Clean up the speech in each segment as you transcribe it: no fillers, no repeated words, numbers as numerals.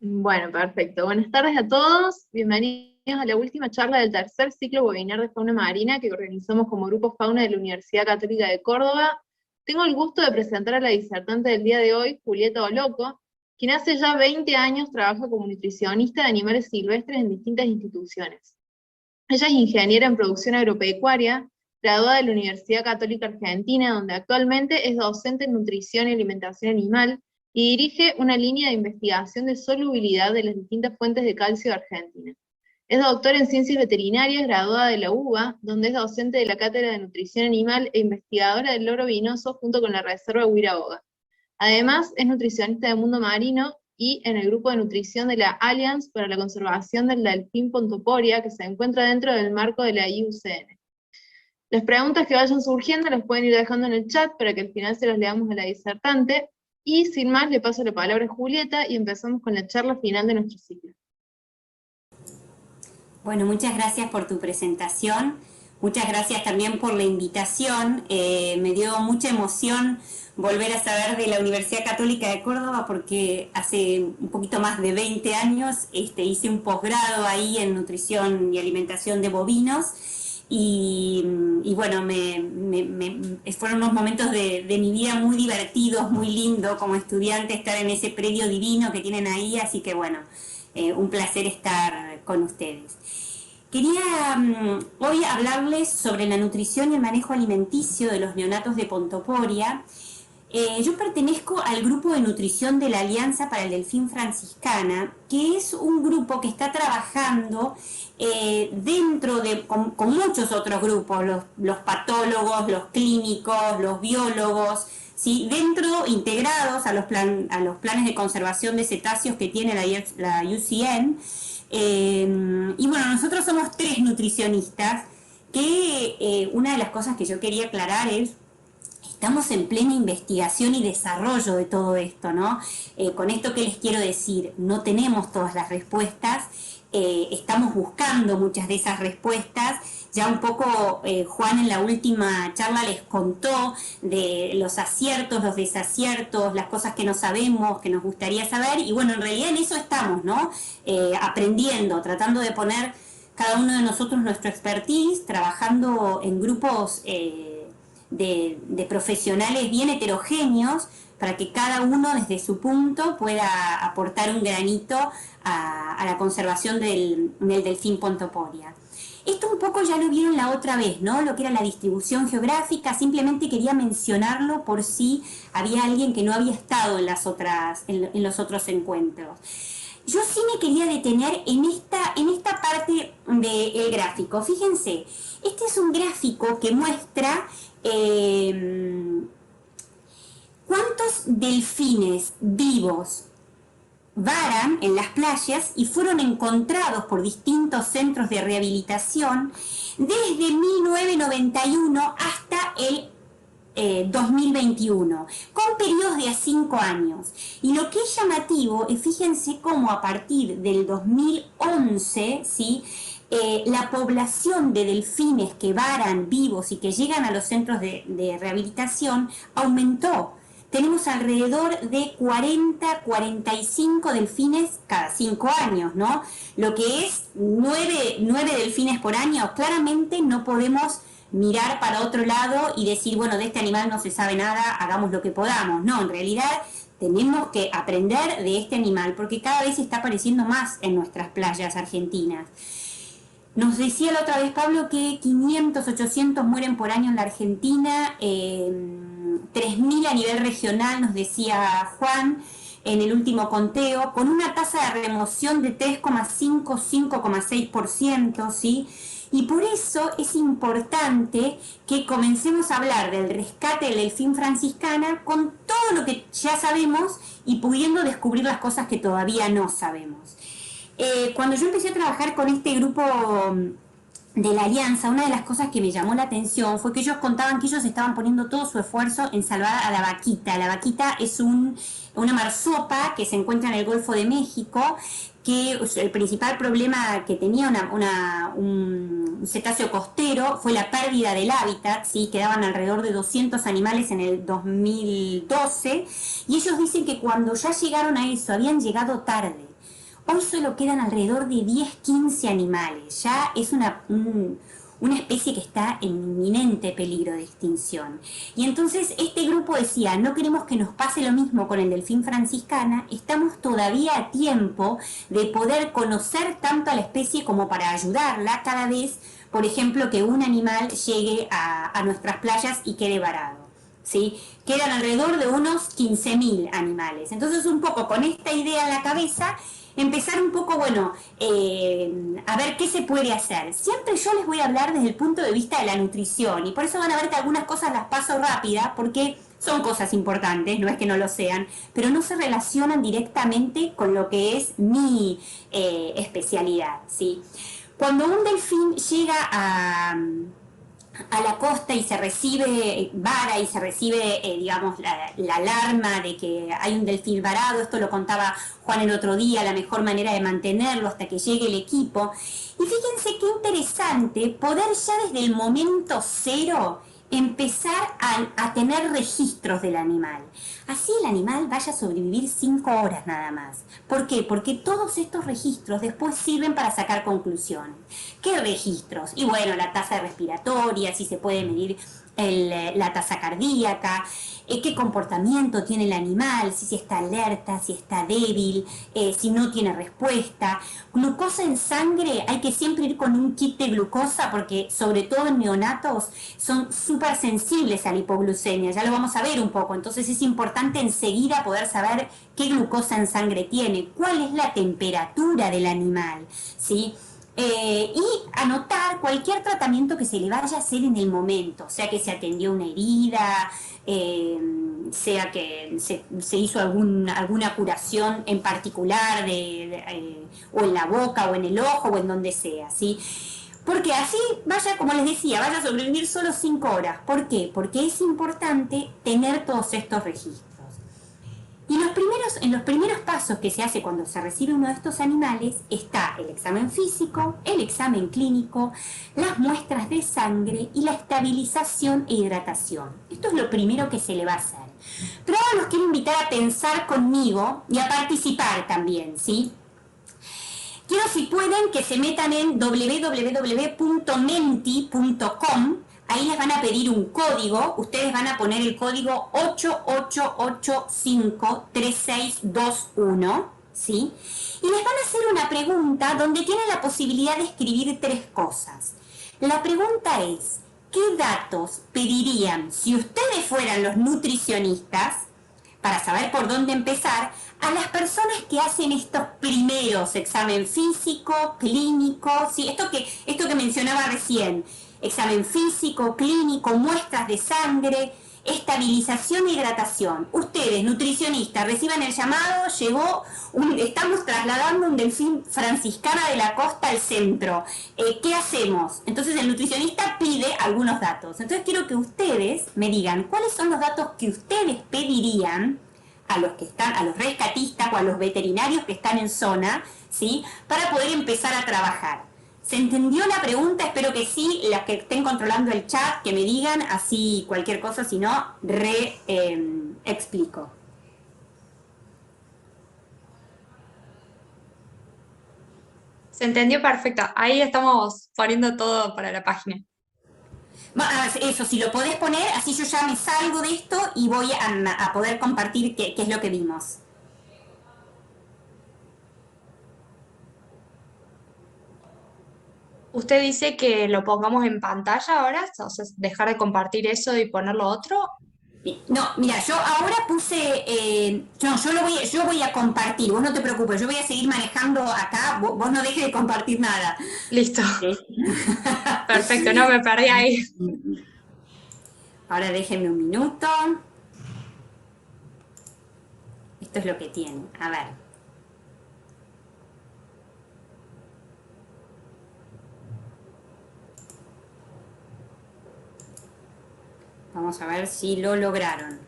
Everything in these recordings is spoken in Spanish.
Bueno, perfecto. Buenas tardes a todos. Bienvenidos a la última charla del tercer ciclo webinar de fauna marina que organizamos como Grupo Fauna de la Universidad Católica de Córdoba. Tengo el gusto de presentar a la disertante del día de hoy, Julieta Oloco, quien hace ya 20 años trabaja como nutricionista de animales silvestres en distintas instituciones. Ella es ingeniera en producción agropecuaria, graduada de la Universidad Católica Argentina, donde actualmente es docente en nutrición y alimentación animal, y dirige una línea de investigación de solubilidad de las distintas fuentes de calcio de Argentina. Es doctora en ciencias veterinarias, graduada de la UBA, donde es docente de la Cátedra de Nutrición Animal e investigadora del loro vinoso junto con la Reserva Huiraoga. Además, es nutricionista de mundo marino y en el grupo de nutrición de la Alliance para la Conservación del Delfín Pontoporia, que se encuentra dentro del marco de la IUCN. Las preguntas que vayan surgiendo las pueden ir dejando en el chat para que al final se las leamos a la disertante, y sin más le paso la palabra a Julieta y empezamos con la charla final de nuestro ciclo. Bueno, muchas gracias por tu presentación, muchas gracias también por la invitación. Me dio mucha emoción volver a saber de la Universidad Católica de Córdoba porque hace un poquito más de 20 años hice un posgrado ahí en nutrición y alimentación de bovinos y bueno, fueron unos momentos de mi vida muy divertidos, muy lindos como estudiante estar en ese predio divino que tienen ahí, así que bueno, un placer estar con ustedes. Quería hoy hablarles sobre la nutrición y el manejo alimenticio de los neonatos de Pontoporia. Yo pertenezco al grupo de nutrición de la Alianza para el Delfín Franciscana, que es un grupo que está trabajando con muchos otros grupos, los patólogos, los clínicos, los biólogos, ¿sí? Integrados a los planes de conservación de cetáceos que tiene la UCN. Y bueno, nosotros somos 3 nutricionistas que una de las cosas que yo quería aclarar es estamos en plena investigación y desarrollo de todo esto, ¿no? Con esto que les quiero decir, no tenemos todas las respuestas, estamos buscando muchas de esas respuestas. Ya un poco Juan en la última charla les contó de los aciertos, los desaciertos, las cosas que no sabemos, que nos gustaría saber, y bueno, en realidad en eso estamos, ¿no? Aprendiendo, tratando de poner cada uno de nosotros nuestro expertise, trabajando en grupos de profesionales bien heterogéneos para que cada uno desde su punto pueda aportar un granito a la conservación del delfín Pontoporia. Esto un poco ya lo vieron la otra vez, ¿no? Lo que era la distribución geográfica, simplemente quería mencionarlo por si había alguien que no había estado en los otros encuentros. Yo sí me quería detener en esta parte del gráfico. Fíjense, este es un gráfico que muestra cuántos delfines vivos varan en las playas y fueron encontrados por distintos centros de rehabilitación desde 1991 hasta el 2021, con periodos de a 5 años. Y lo que es llamativo es, fíjense cómo a partir del 2011, ¿sí? La población de delfines que varan vivos y que llegan a los centros de rehabilitación aumentó. Tenemos alrededor de 40-45 delfines cada 5 años, ¿no? Lo que es 9 delfines por año. Claramente no podemos mirar para otro lado y decir, bueno, de este animal no se sabe nada, hagamos lo que podamos. No, en realidad tenemos que aprender de este animal porque cada vez está apareciendo más en nuestras playas argentinas. Nos decía la otra vez Pablo que 500, 800 mueren por año en la Argentina, 3.000 a nivel regional, nos decía Juan en el último conteo, con una tasa de remoción de 3,5, 5,6%, ¿sí? Y por eso es importante que comencemos a hablar del rescate del delfín franciscana con todo lo que ya sabemos y pudiendo descubrir las cosas que todavía no sabemos. Cuando yo empecé a trabajar con este grupo de la Alianza, una de las cosas que me llamó la atención fue que ellos contaban que ellos estaban poniendo todo su esfuerzo en salvar a la vaquita. La vaquita es una marsopa que se encuentra en el Golfo de México, que el principal problema que tenía un cetáceo costero fue la pérdida del hábitat, ¿sí? Quedaban alrededor de 200 animales en el 2012, y ellos dicen que cuando ya llegaron a eso, habían llegado tarde. hoy solo quedan alrededor de 10-15 animales. Ya es una especie que está en inminente peligro de extinción. Y entonces este grupo decía, no queremos que nos pase lo mismo con el delfín franciscana, estamos todavía a tiempo de poder conocer tanto a la especie como para ayudarla cada vez, por ejemplo, que un animal llegue a nuestras playas y quede varado. ¿Sí? Quedan alrededor de unos 15.000 animales. Entonces, un poco con esta idea en la cabeza, empezar un poco, bueno, a ver qué se puede hacer. Siempre yo les voy a hablar desde el punto de vista de la nutrición, y por eso van a ver que algunas cosas las paso rápida, porque son cosas importantes, no es que no lo sean, pero no se relacionan directamente con lo que es mi especialidad, ¿sí? Cuando un delfín llega a la costa y se recibe vara y se recibe, digamos, la alarma de que hay un delfín varado, esto lo contaba Juan el otro día, la mejor manera de mantenerlo hasta que llegue el equipo. Y fíjense qué interesante poder ya desde el momento cero empezar a tener registros del animal. Así el animal vaya a sobrevivir 5 horas nada más. ¿Por qué? Porque todos estos registros después sirven para sacar conclusiones. ¿Qué registros? Y bueno, la tasa respiratoria, si se puede medir la tasa cardíaca, qué comportamiento tiene el animal, si está alerta, si está débil, si no tiene respuesta. Glucosa en sangre, hay que siempre ir con un kit de glucosa porque sobre todo en neonatos son súper sensibles a la hipoglucemia, ya lo vamos a ver un poco, entonces es importante enseguida poder saber qué glucosa en sangre tiene, cuál es la temperatura del animal, ¿sí? Y anotar cualquier tratamiento que se le vaya a hacer en el momento, sea que se atendió una herida, sea que se hizo alguna curación en particular o en la boca o en el ojo o en donde sea, ¿sí? Porque así vaya, como les decía, vaya a sobrevivir solo 5 horas. ¿Por qué? Porque es importante tener todos estos registros. Y en los primeros pasos que se hace cuando se recibe uno de estos animales está el examen físico, el examen clínico, las muestras de sangre y la estabilización e hidratación. Esto es lo primero que se le va a hacer. Pero ahora los quiero invitar a pensar conmigo y a participar también, ¿sí? Quiero, si pueden, que se metan en www.menti.com. Ahí les van a pedir un código, ustedes van a poner el código 88853621, ¿sí? Y les van a hacer una pregunta donde tienen la posibilidad de escribir 3 cosas. La pregunta es, ¿qué datos pedirían si ustedes fueran los nutricionistas, para saber por dónde empezar, a las personas que hacen estos primeros examen físico, clínico, ¿sí? Esto que mencionaba recién, examen físico, clínico, muestras de sangre, estabilización e hidratación. Ustedes, nutricionistas, reciban el llamado, estamos trasladando un delfín franciscana de la costa al centro. ¿Qué hacemos? Entonces el nutricionista pide algunos datos. Entonces quiero que ustedes me digan cuáles son los datos que ustedes pedirían a los rescatistas o a los veterinarios que están en zona, ¿sí? Para poder empezar a trabajar. ¿Se entendió la pregunta? Espero que sí. Las que estén controlando el chat, que me digan, así cualquier cosa, si no, explico. Se entendió perfecto. Ahí estamos poniendo todo para la página. Eso, si lo podés poner, así yo ya me salgo de esto y voy a poder compartir qué es lo que vimos. ¿Usted dice que lo pongamos en pantalla ahora? O sea, dejar de compartir eso y ponerlo otro. No, mira, yo ahora puse, yo voy a compartir, vos no te preocupes, yo voy a seguir manejando acá, vos no dejes de compartir nada. Listo. Perfecto, no me perdí ahí. Ahora déjenme un minuto. Esto es lo que tiene, a ver. Vamos a ver si lo lograron.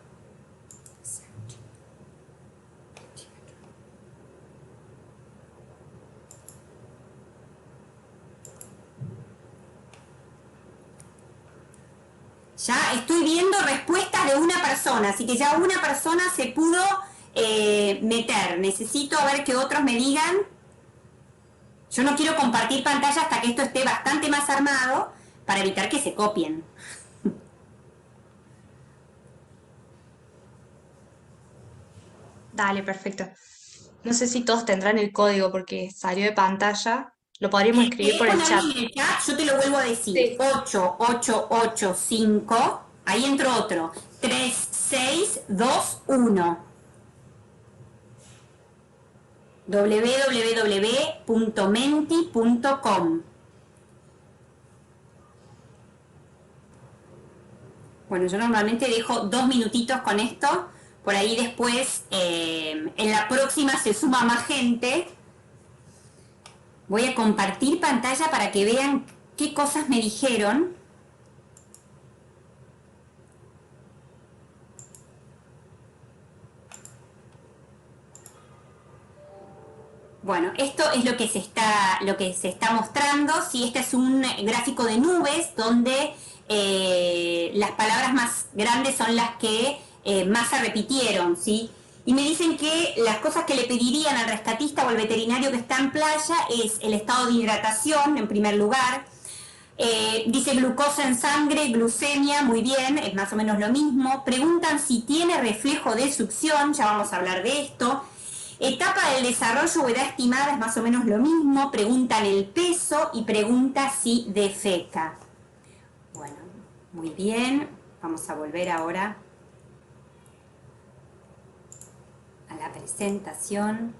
Ya estoy viendo respuestas de una persona, así que ya una persona se pudo meter. Necesito a ver que otros me digan. Yo no quiero compartir pantalla hasta que esto esté bastante más armado para evitar que se copien. Dale, perfecto. No sé si todos tendrán el código porque salió de pantalla. Lo podríamos escribir ¿Querés por el ponerlo chat. en el chat? Yo te lo vuelvo a decir. Sí. 8885. Ahí entró otro. 3621. www.menti.com. Bueno, yo normalmente dejo 2 minutitos con esto. Por ahí después, en la próxima se suma más gente. Voy a compartir pantalla para que vean qué cosas me dijeron. Bueno, esto es lo que se está mostrando. Sí, este es un gráfico de nubes donde las palabras más grandes son las que más se repitieron, ¿sí? Y me dicen que las cosas que le pedirían al rescatista o al veterinario que está en playa es el estado de hidratación, en primer lugar. Dice glucosa en sangre, glucemia, muy bien, es más o menos lo mismo. Preguntan si tiene reflejo de succión, ya vamos a hablar de esto. Etapa del desarrollo o edad estimada es más o menos lo mismo. Preguntan el peso y pregunta si defeca. Bueno, muy bien. Vamos a volver ahora a la presentación.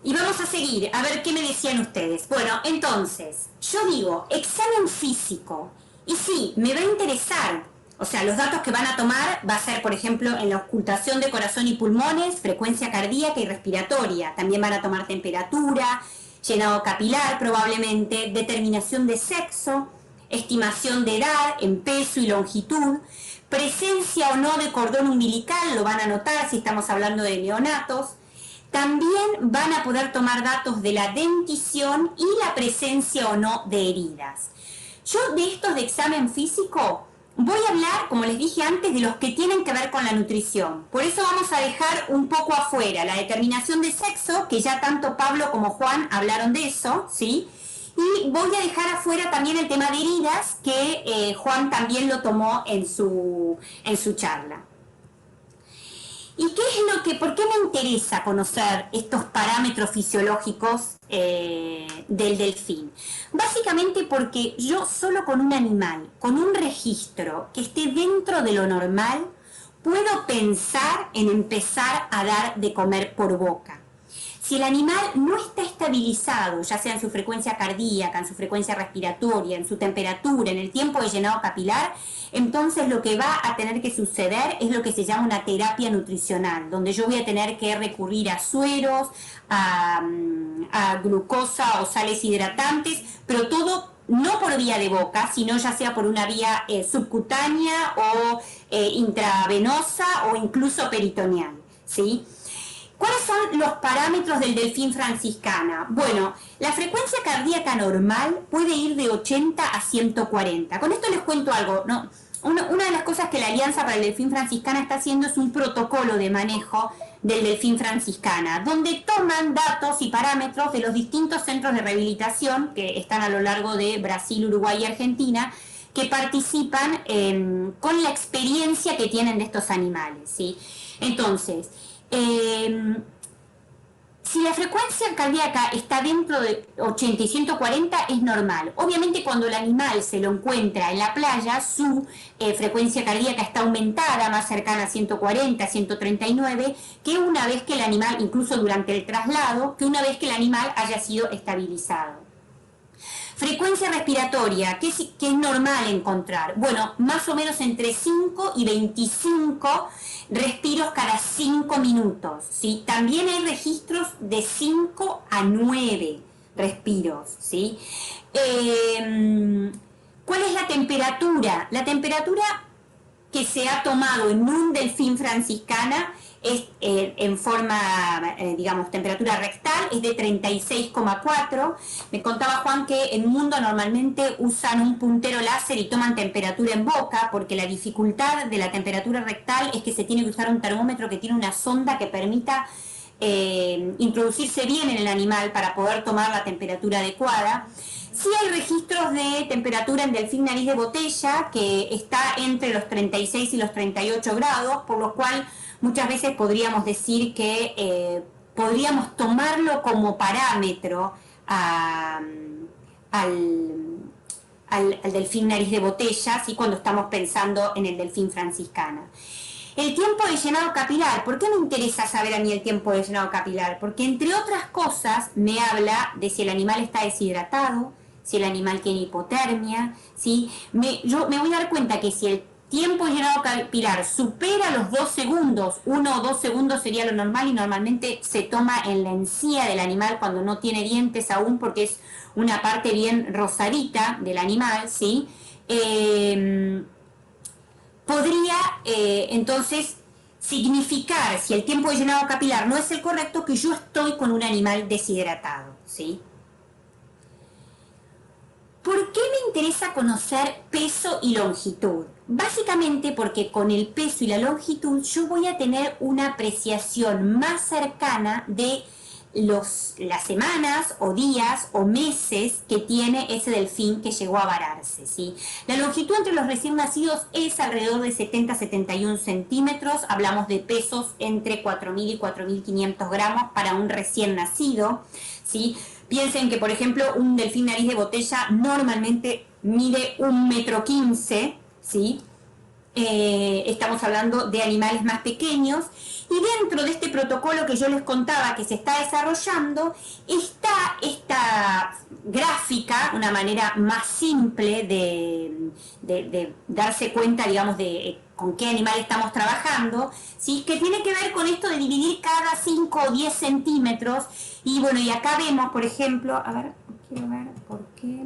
Y vamos a seguir, a ver qué me decían ustedes. Bueno, entonces, yo digo, examen físico. Y sí, me va a interesar. O sea, los datos que van a tomar va a ser, por ejemplo, en la auscultación de corazón y pulmones, frecuencia cardíaca y respiratoria. También van a tomar temperatura, llenado capilar probablemente, determinación de sexo, estimación de edad en peso y longitud, presencia o no de cordón umbilical, lo van a notar si estamos hablando de neonatos. También van a poder tomar datos de la dentición y la presencia o no de heridas. Yo de estos de examen físico voy a hablar, como les dije antes, de los que tienen que ver con la nutrición. Por eso vamos a dejar un poco afuera la determinación de sexo, que ya tanto Pablo como Juan hablaron de eso, ¿sí? Y voy a dejar afuera también el tema de heridas, que Juan también lo tomó en su charla. ¿Y qué es por qué me interesa conocer estos parámetros fisiológicos del delfín? Básicamente porque yo solo con un animal, con un registro que esté dentro de lo normal, puedo pensar en empezar a dar de comer por boca. Si el animal no está estabilizado, ya sea en su frecuencia cardíaca, en su frecuencia respiratoria, en su temperatura, en el tiempo de llenado capilar, entonces lo que va a tener que suceder es lo que se llama una terapia nutricional, donde yo voy a tener que recurrir a sueros, a glucosa o sales hidratantes, pero todo no por vía de boca, sino ya sea por una vía subcutánea o intravenosa o incluso peritoneal, ¿sí? ¿Cuáles son los parámetros del delfín franciscana? Bueno, la frecuencia cardíaca normal puede ir de 80 a 140. Con esto les cuento algo, ¿no? Una de las cosas que la Alianza para el Delfín Franciscana está haciendo es un protocolo de manejo del delfín franciscana, donde toman datos y parámetros de los distintos centros de rehabilitación que están a lo largo de Brasil, Uruguay y Argentina, que participan con la experiencia que tienen de estos animales, ¿sí? Entonces, si la frecuencia cardíaca está dentro de 80 y 140 es normal. Obviamente cuando el animal se lo encuentra en la playa, su frecuencia cardíaca está aumentada, más cercana a 140, 139, que una vez que el animal, incluso durante el traslado, que una vez que el animal haya sido estabilizado. Frecuencia respiratoria, ¿qué es normal encontrar? Bueno, más o menos entre 5 y 25 respiros cada 5 minutos, ¿sí? También hay registros de 5 a 9 respiros, ¿sí? ¿Cuál es la temperatura? La temperatura que se ha tomado en un delfín franciscana es en forma, digamos, temperatura rectal, es de 36,4. Me contaba Juan que en el mundo normalmente usan un puntero láser y toman temperatura en boca, porque la dificultad de la temperatura rectal es que se tiene que usar un termómetro que tiene una sonda que permita introducirse bien en el animal para poder tomar la temperatura adecuada. Sí hay registros de temperatura en delfín nariz de botella, que está entre los 36 y los 38 grados, por lo cual muchas veces podríamos decir que podríamos tomarlo como parámetro al delfín nariz de botella, ¿sí? Cuando estamos pensando en el delfín franciscana. El tiempo de llenado capilar. ¿Por qué me interesa saber a mí el tiempo de llenado capilar? Porque entre otras cosas me habla de si el animal está deshidratado, si el animal tiene hipotermia, ¿sí? Yo me voy a dar cuenta que si el tiempo de llenado capilar supera los 2 segundos, 1 o 2 segundos sería lo normal, y normalmente se toma en la encía del animal cuando no tiene dientes aún, porque es una parte bien rosadita del animal, ¿sí? Podría entonces significar, si el tiempo de llenado capilar no es el correcto, que yo estoy con un animal deshidratado, ¿sí? ¿Por qué me interesa conocer peso y longitud? Básicamente porque con el peso y la longitud yo voy a tener una apreciación más cercana de las semanas o días o meses que tiene ese delfín que llegó a vararse, ¿sí? La longitud entre los recién nacidos es alrededor de 70-71 centímetros. Hablamos de pesos entre 4.000 y 4.500 gramos para un recién nacido, ¿sí? Piensen que, por ejemplo, un delfín nariz de botella normalmente mide 1,15 m, ¿sí? Estamos hablando de animales más pequeños, y dentro de este protocolo que yo les contaba que se está desarrollando está esta gráfica, una manera más simple de darse cuenta, digamos, de con qué animal estamos trabajando, ¿sí? Que tiene que ver con esto de dividir cada 5 o 10 centímetros. Y bueno, y acá vemos, por ejemplo, a ver, quiero ver por qué.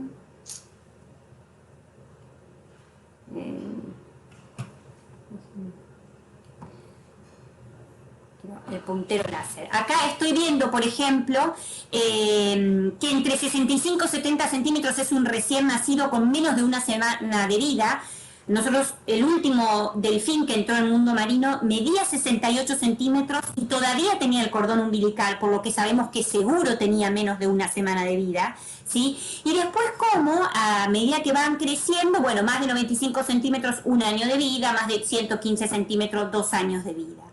El puntero láser. Acá estoy viendo, por ejemplo, que entre 65 y 70 centímetros es un recién nacido con menos de una semana de vida. Nosotros, el último delfín que entró en el mundo marino medía 68 centímetros y todavía tenía el cordón umbilical, por lo que sabemos que seguro tenía menos de una semana de vida, ¿sí? Y después, como a medida que van creciendo, bueno, más de 95 centímetros, 1 año de vida, más de 115 centímetros, 2 años de vida.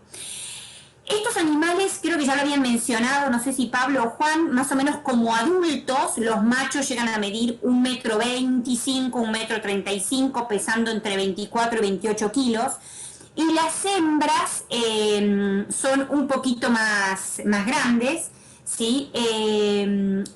Estos animales, creo que ya lo habían mencionado, no sé si Pablo o Juan, más o menos como adultos, los machos llegan a medir 1,25 m, 1,35 m, pesando entre 24 y 28 kilos, y las hembras son un poquito más grandes, ¿sí?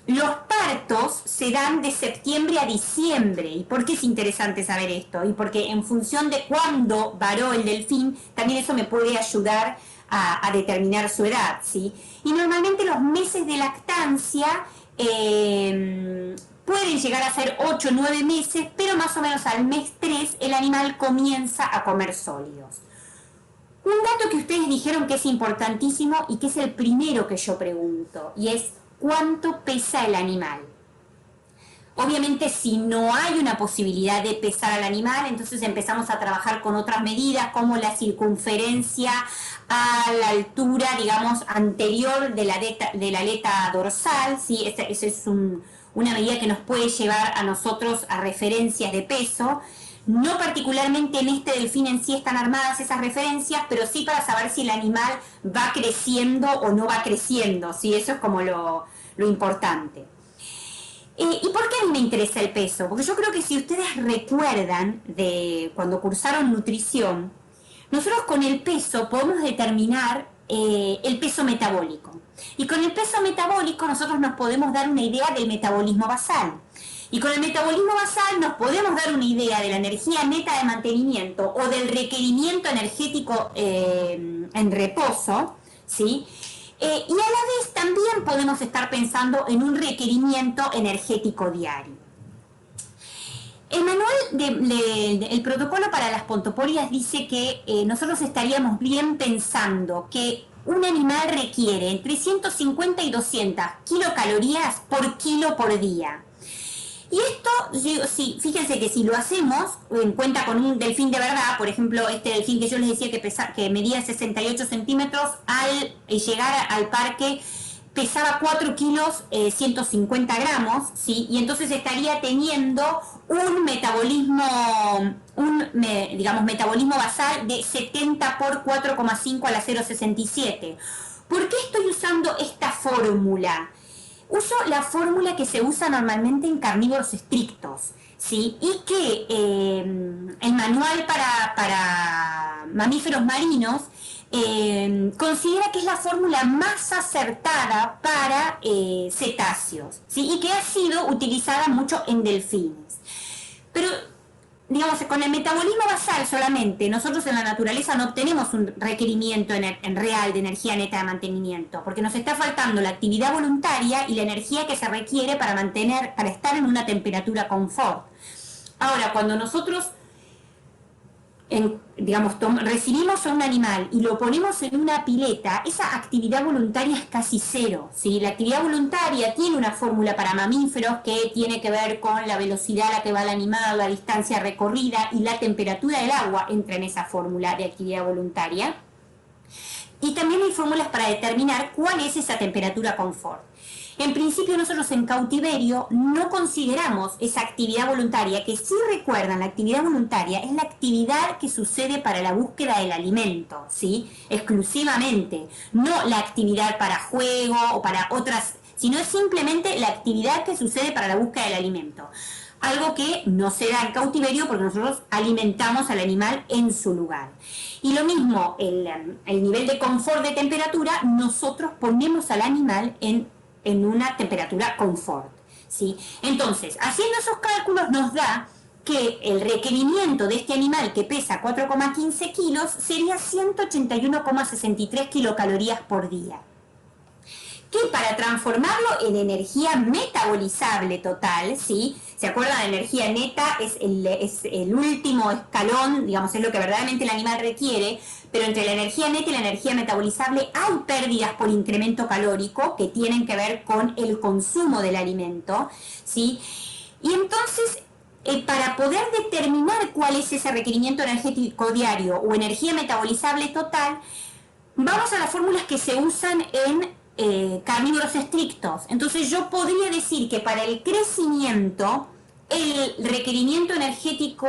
Los partos se dan de septiembre a diciembre. ¿Y por qué es interesante saber esto? Y porque en función de cuándo varó el delfín, también eso me puede ayudar a determinar su edad, ¿sí? Y normalmente los meses de lactancia pueden llegar a ser 8 o 9 meses, pero más o menos al mes 3 el animal comienza a comer sólidos. Un dato que ustedes dijeron que es importantísimo y que es el primero que yo pregunto, y es ¿cuánto pesa el animal? Obviamente, si no hay una posibilidad de pesar al animal, entonces empezamos a trabajar con otras medidas como la circunferencia a la altura, digamos, anterior de la aleta dorsal, ¿sí? Esa es una medida que nos puede llevar a nosotros a referencias de peso. No particularmente en este delfín en sí están armadas esas referencias, pero sí para saber si el animal va creciendo o no va creciendo, ¿sí? Eso es como lo importante. ¿Y por qué a mí me interesa el peso? Porque yo creo que si ustedes recuerdan de cuando cursaron nutrición, nosotros con el peso podemos determinar el peso metabólico. Y con el peso metabólico nosotros nos podemos dar una idea del metabolismo basal. Y con el metabolismo basal nos podemos dar una idea de la energía neta de mantenimiento o del requerimiento energético en reposo, ¿sí? Y a la vez también podemos estar pensando en un requerimiento energético diario. El manual el protocolo para las pontoporias dice que nosotros estaríamos bien pensando que un animal requiere entre 150 y 200 kilocalorías por kilo por día. Y esto, sí, fíjense que si lo hacemos en cuenta con un delfín de verdad, por ejemplo, este delfín que yo les decía que medía 68 centímetros, al llegar al parque pesaba 4 kilos 150 gramos, ¿sí? Y entonces estaría teniendo un metabolismo, metabolismo basal de 70 por 4,5 a la 0,67. ¿Por qué estoy usando esta fórmula? Uso la fórmula que se usa normalmente en carnívoros estrictos, ¿sí? Y que el manual para mamíferos marinos considera que es la fórmula más acertada para cetáceos, ¿sí? Y que ha sido utilizada mucho en delfines. Pero, digamos, con el metabolismo basal solamente, nosotros en la naturaleza no obtenemos un requerimiento en real de energía neta de mantenimiento, porque nos está faltando la actividad voluntaria y la energía que se requiere para estar en una temperatura confort. Ahora, cuando nosotros recibimos a un animal y lo ponemos en una pileta, esa actividad voluntaria es casi cero, ¿sí? La actividad voluntaria tiene una fórmula para mamíferos que tiene que ver con la velocidad a la que va el animal, la distancia recorrida y la temperatura del agua entra en esa fórmula de actividad voluntaria. Y también hay fórmulas para determinar cuál es esa temperatura confort. En principio nosotros en cautiverio no consideramos esa actividad voluntaria, que si recuerdan, la actividad voluntaria es la actividad que sucede para la búsqueda del alimento, ¿sí? Exclusivamente, no la actividad para juego o para otras, sino es simplemente la actividad que sucede para la búsqueda del alimento. Algo que no se da en cautiverio porque nosotros alimentamos al animal en su lugar. Y lo mismo, el nivel de confort de temperatura, nosotros ponemos al animal en una temperatura confort, ¿sí? Entonces, haciendo esos cálculos nos da que el requerimiento de este animal que pesa 4,15 kilos sería 181,63 kilocalorías por día. Que para transformarlo en energía metabolizable total, ¿sí? ¿Se acuerdan? La energía neta es el último escalón, digamos, es lo que verdaderamente el animal requiere, pero entre la energía neta y la energía metabolizable hay pérdidas por incremento calórico que tienen que ver con el consumo del alimento, ¿sí? Y entonces, para poder determinar cuál es ese requerimiento energético diario o energía metabolizable total, vamos a las fórmulas que se usan en carnívoros estrictos. Entonces yo podría decir que para el crecimiento el requerimiento energético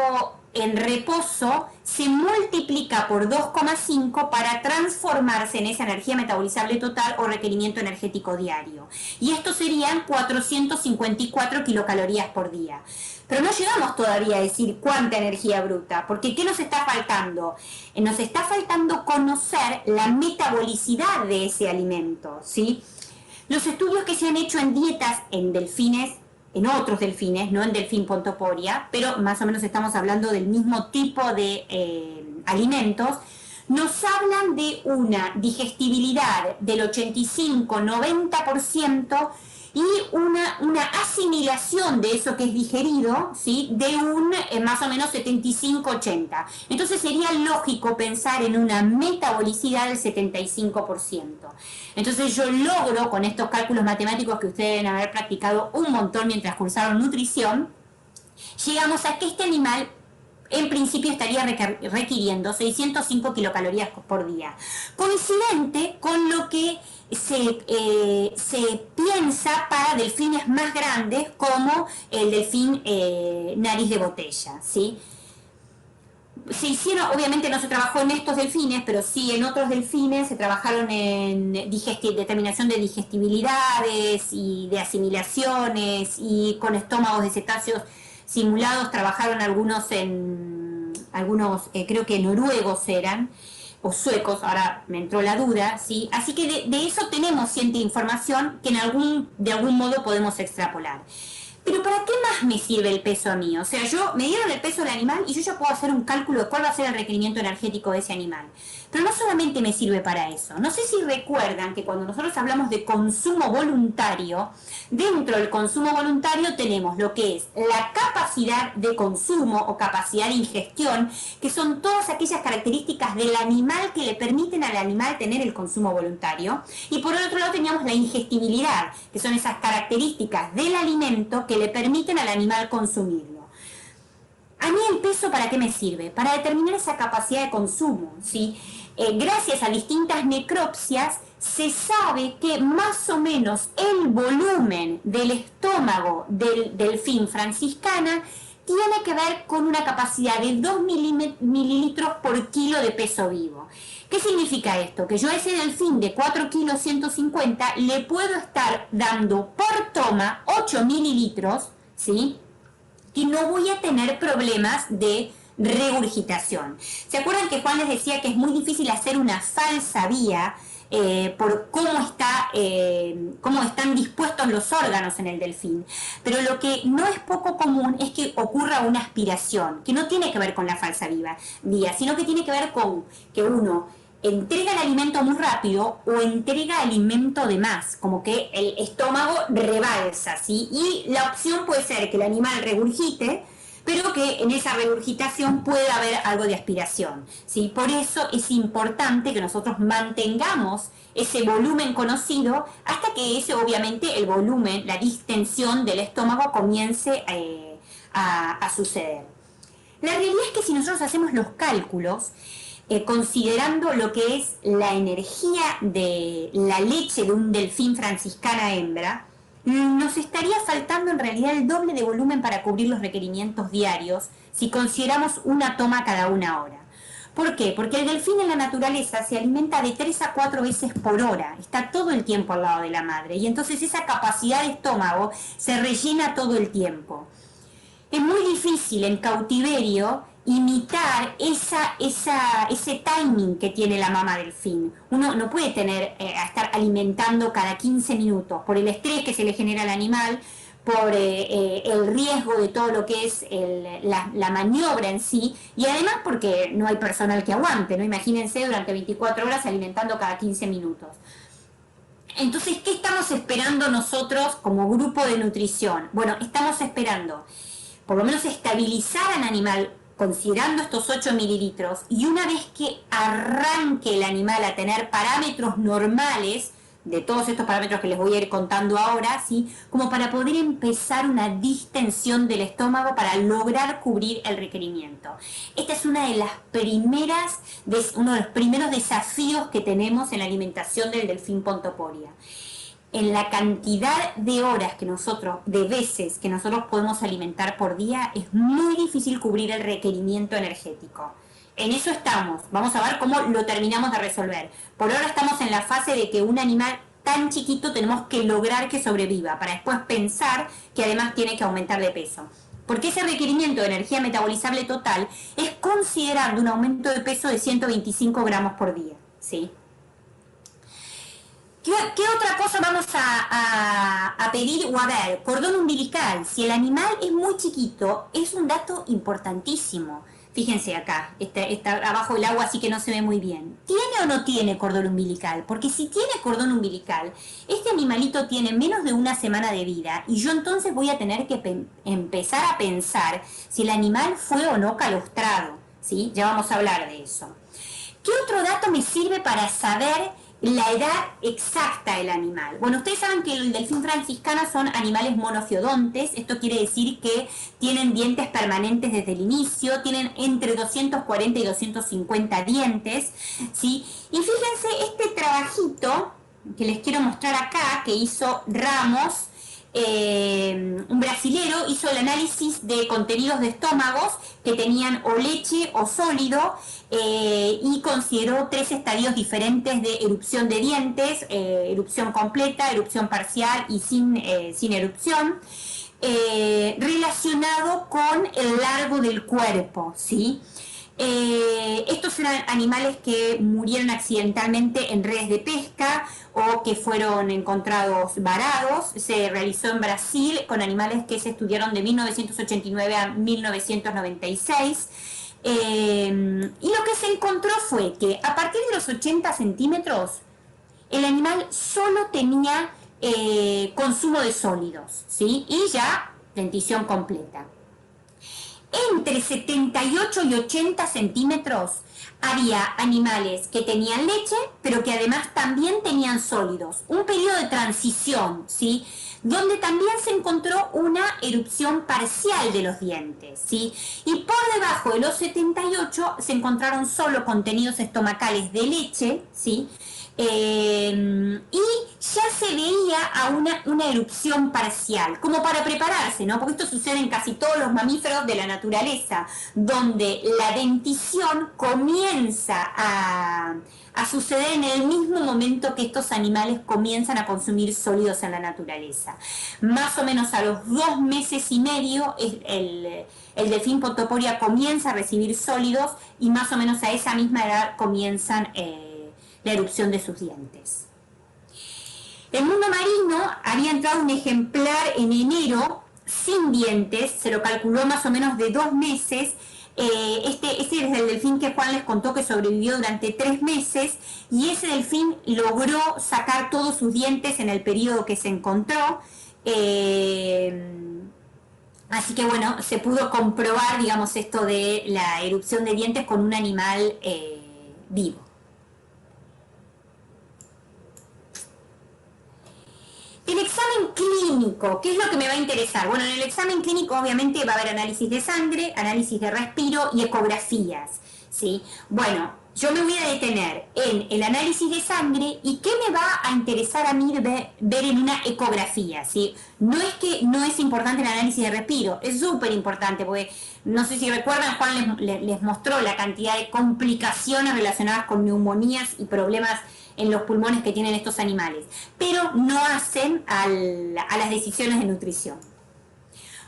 en reposo se multiplica por 2,5 para transformarse en esa energía metabolizable total o requerimiento energético diario. Y esto serían 454 kilocalorías por día. Pero no llegamos todavía a decir cuánta energía bruta, porque ¿qué nos está faltando? Nos está faltando conocer la metabolicidad de ese alimento, ¿sí? Los estudios que se han hecho en dietas en delfines, en otros delfines, no en delfín pontoporia, pero más o menos estamos hablando del mismo tipo de alimentos, nos hablan de una digestibilidad del 85-90% y una asimilación de eso que es digerido, ¿sí? De un más o menos 75-80. Entonces sería lógico pensar en una metabolicidad del 75%. Entonces yo logro, con estos cálculos matemáticos que ustedes deben haber practicado un montón mientras cursaron nutrición, llegamos a que este animal en principio estaría requiriendo 605 kilocalorías por día, coincidente con lo que se piensa para delfines más grandes como el delfín nariz de botella, ¿sí? Se hicieron, obviamente no se trabajó en estos delfines, pero sí en otros delfines se trabajaron en determinación de digestibilidades y de asimilaciones, y con estómagos de cetáceos simulados trabajaron algunos creo que noruegos eran, o suecos, ahora me entró la duda, ¿sí? Así que de eso tenemos cierta información que de algún modo podemos extrapolar. Pero ¿para qué más me sirve el peso a mí? O sea, me dieron el peso del animal y yo ya puedo hacer un cálculo de cuál va a ser el requerimiento energético de ese animal. Pero no solamente me sirve para eso. No sé si recuerdan que cuando nosotros hablamos de consumo voluntario, dentro del consumo voluntario tenemos lo que es la capacidad de consumo o capacidad de ingestión, que son todas aquellas características del animal que le permiten al animal tener el consumo voluntario. Y por el otro lado teníamos la ingestibilidad, que son esas características del alimento que le permiten al animal consumirlo. A mí el peso, ¿para qué me sirve? Para determinar esa capacidad de consumo, ¿sí? Gracias a distintas necropsias, se sabe que más o menos el volumen del estómago del delfín franciscana tiene que ver con una capacidad de 2 mililitros por kilo de peso vivo. ¿Qué significa esto? Que yo a ese delfín de 4 kilos 150 le puedo estar dando por toma 8 mililitros, ¿sí? Y no voy a tener problemas de regurgitación. ¿Se acuerdan que Juan les decía que es muy difícil hacer una falsa vía por cómo están dispuestos los órganos en el delfín? Pero lo que no es poco común es que ocurra una aspiración, que no tiene que ver con la falsa vía, sino que tiene que ver con que uno entrega el alimento muy rápido o entrega alimento de más, como que el estómago rebalsa, ¿sí? Y la opción puede ser que el animal regurgite, pero que en esa regurgitación pueda haber algo de aspiración, ¿sí? Por eso es importante que nosotros mantengamos ese volumen conocido hasta que ese, obviamente, el volumen, la distensión del estómago comience a suceder. La realidad es que si nosotros hacemos los cálculos, considerando lo que es la energía de la leche de un delfín franciscana hembra, nos estaría faltando en realidad el doble de volumen para cubrir los requerimientos diarios si consideramos una toma cada una hora. ¿Por qué? Porque el delfín en la naturaleza se alimenta de 3 a 4 veces por hora, está todo el tiempo al lado de la madre y entonces esa capacidad de estómago se rellena todo el tiempo. Es muy difícil en cautiverio imitar ese timing que tiene la mamá delfín. Uno no puede estar alimentando cada 15 minutos por el estrés que se le genera al animal, por el riesgo de todo lo que es la maniobra en sí, y además porque no hay personal que aguante, ¿no? Imagínense durante 24 horas alimentando cada 15 minutos. Entonces, ¿qué estamos esperando nosotros como grupo de nutrición? Bueno, estamos esperando por lo menos estabilizar al animal considerando estos 8 mililitros, y una vez que arranque el animal a tener parámetros normales, de todos estos parámetros que les voy a ir contando ahora, ¿sí? Como para poder empezar una distensión del estómago para lograr cubrir el requerimiento. Esta es uno de los primeros desafíos que tenemos en la alimentación del delfín pontoporia. En la cantidad de horas de veces que nosotros podemos alimentar por día, es muy difícil cubrir el requerimiento energético. En eso estamos. Vamos a ver cómo lo terminamos de resolver. Por ahora estamos en la fase de que un animal tan chiquito tenemos que lograr que sobreviva, para después pensar que además tiene que aumentar de peso. Porque ese requerimiento de energía metabolizable total es considerando un aumento de peso de 125 gramos por día, ¿sí? ¿Qué otra cosa vamos a pedir o a ver? Cordón umbilical. Si el animal es muy chiquito, es un dato importantísimo. Fíjense acá, está abajo del agua, así que no se ve muy bien. ¿Tiene o no tiene cordón umbilical? Porque si tiene cordón umbilical, este animalito tiene menos de una semana de vida y yo entonces voy a tener que empezar a pensar si el animal fue o no calostrado, ¿sí? Ya vamos a hablar de eso. ¿Qué otro dato me sirve para saber la edad exacta del animal? Bueno, ustedes saben que el delfín franciscana son animales monofiodontes. Esto quiere decir que tienen dientes permanentes desde el inicio, tienen entre 240 y 250 dientes, ¿sí? Y fíjense este trabajito que les quiero mostrar acá, que hizo Ramos, un brasilero, hizo el análisis de contenidos de estómagos que tenían o leche o sólido, y consideró 3 estadios diferentes de erupción de dientes: erupción completa, erupción parcial y sin erupción, relacionado con el largo del cuerpo, ¿sí? Estos eran animales que murieron accidentalmente en redes de pesca o que fueron encontrados varados. Se realizó en Brasil con animales que se estudiaron de 1989 a 1996. Y lo que se encontró fue que a partir de los 80 centímetros el animal solo tenía consumo de sólidos, ¿sí? Y ya dentición completa. Entre 78 y 80 centímetros había animales que tenían leche, pero que además también tenían sólidos. Un periodo de transición, ¿sí? Donde también se encontró una erupción parcial de los dientes, ¿sí? Y por debajo de los 78 se encontraron solo contenidos estomacales de leche, ¿sí? Y ya se veía a una erupción parcial, como para prepararse, ¿no? Porque esto sucede en casi todos los mamíferos de la naturaleza, donde la dentición comienza a suceder en el mismo momento que estos animales comienzan a consumir sólidos en la naturaleza. Más o menos a los 2 meses y medio el delfín Pontoporia comienza a recibir sólidos y más o menos a esa misma edad comienzan la erupción de sus dientes. El mundo marino había entrado un ejemplar en enero sin dientes, se lo calculó más o menos de 2 meses. Este es el delfín que Juan les contó que sobrevivió durante 3 meses y ese delfín logró sacar todos sus dientes en el periodo que se encontró. Así que bueno, se pudo comprobar, digamos, esto de la erupción de dientes con un animal vivo. El examen clínico, ¿qué es lo que me va a interesar? Bueno, en el examen clínico obviamente va a haber análisis de sangre, análisis de respiro y ecografías, ¿sí? Bueno, yo me voy a detener en el análisis de sangre y qué me va a interesar a mí ver en una ecografía, ¿sí? No es que no es importante el análisis de respiro, es súper importante porque no sé si recuerdan, Juan les mostró la cantidad de complicaciones relacionadas con neumonías y problemas en los pulmones que tienen estos animales, pero no hacen a las decisiones de nutrición.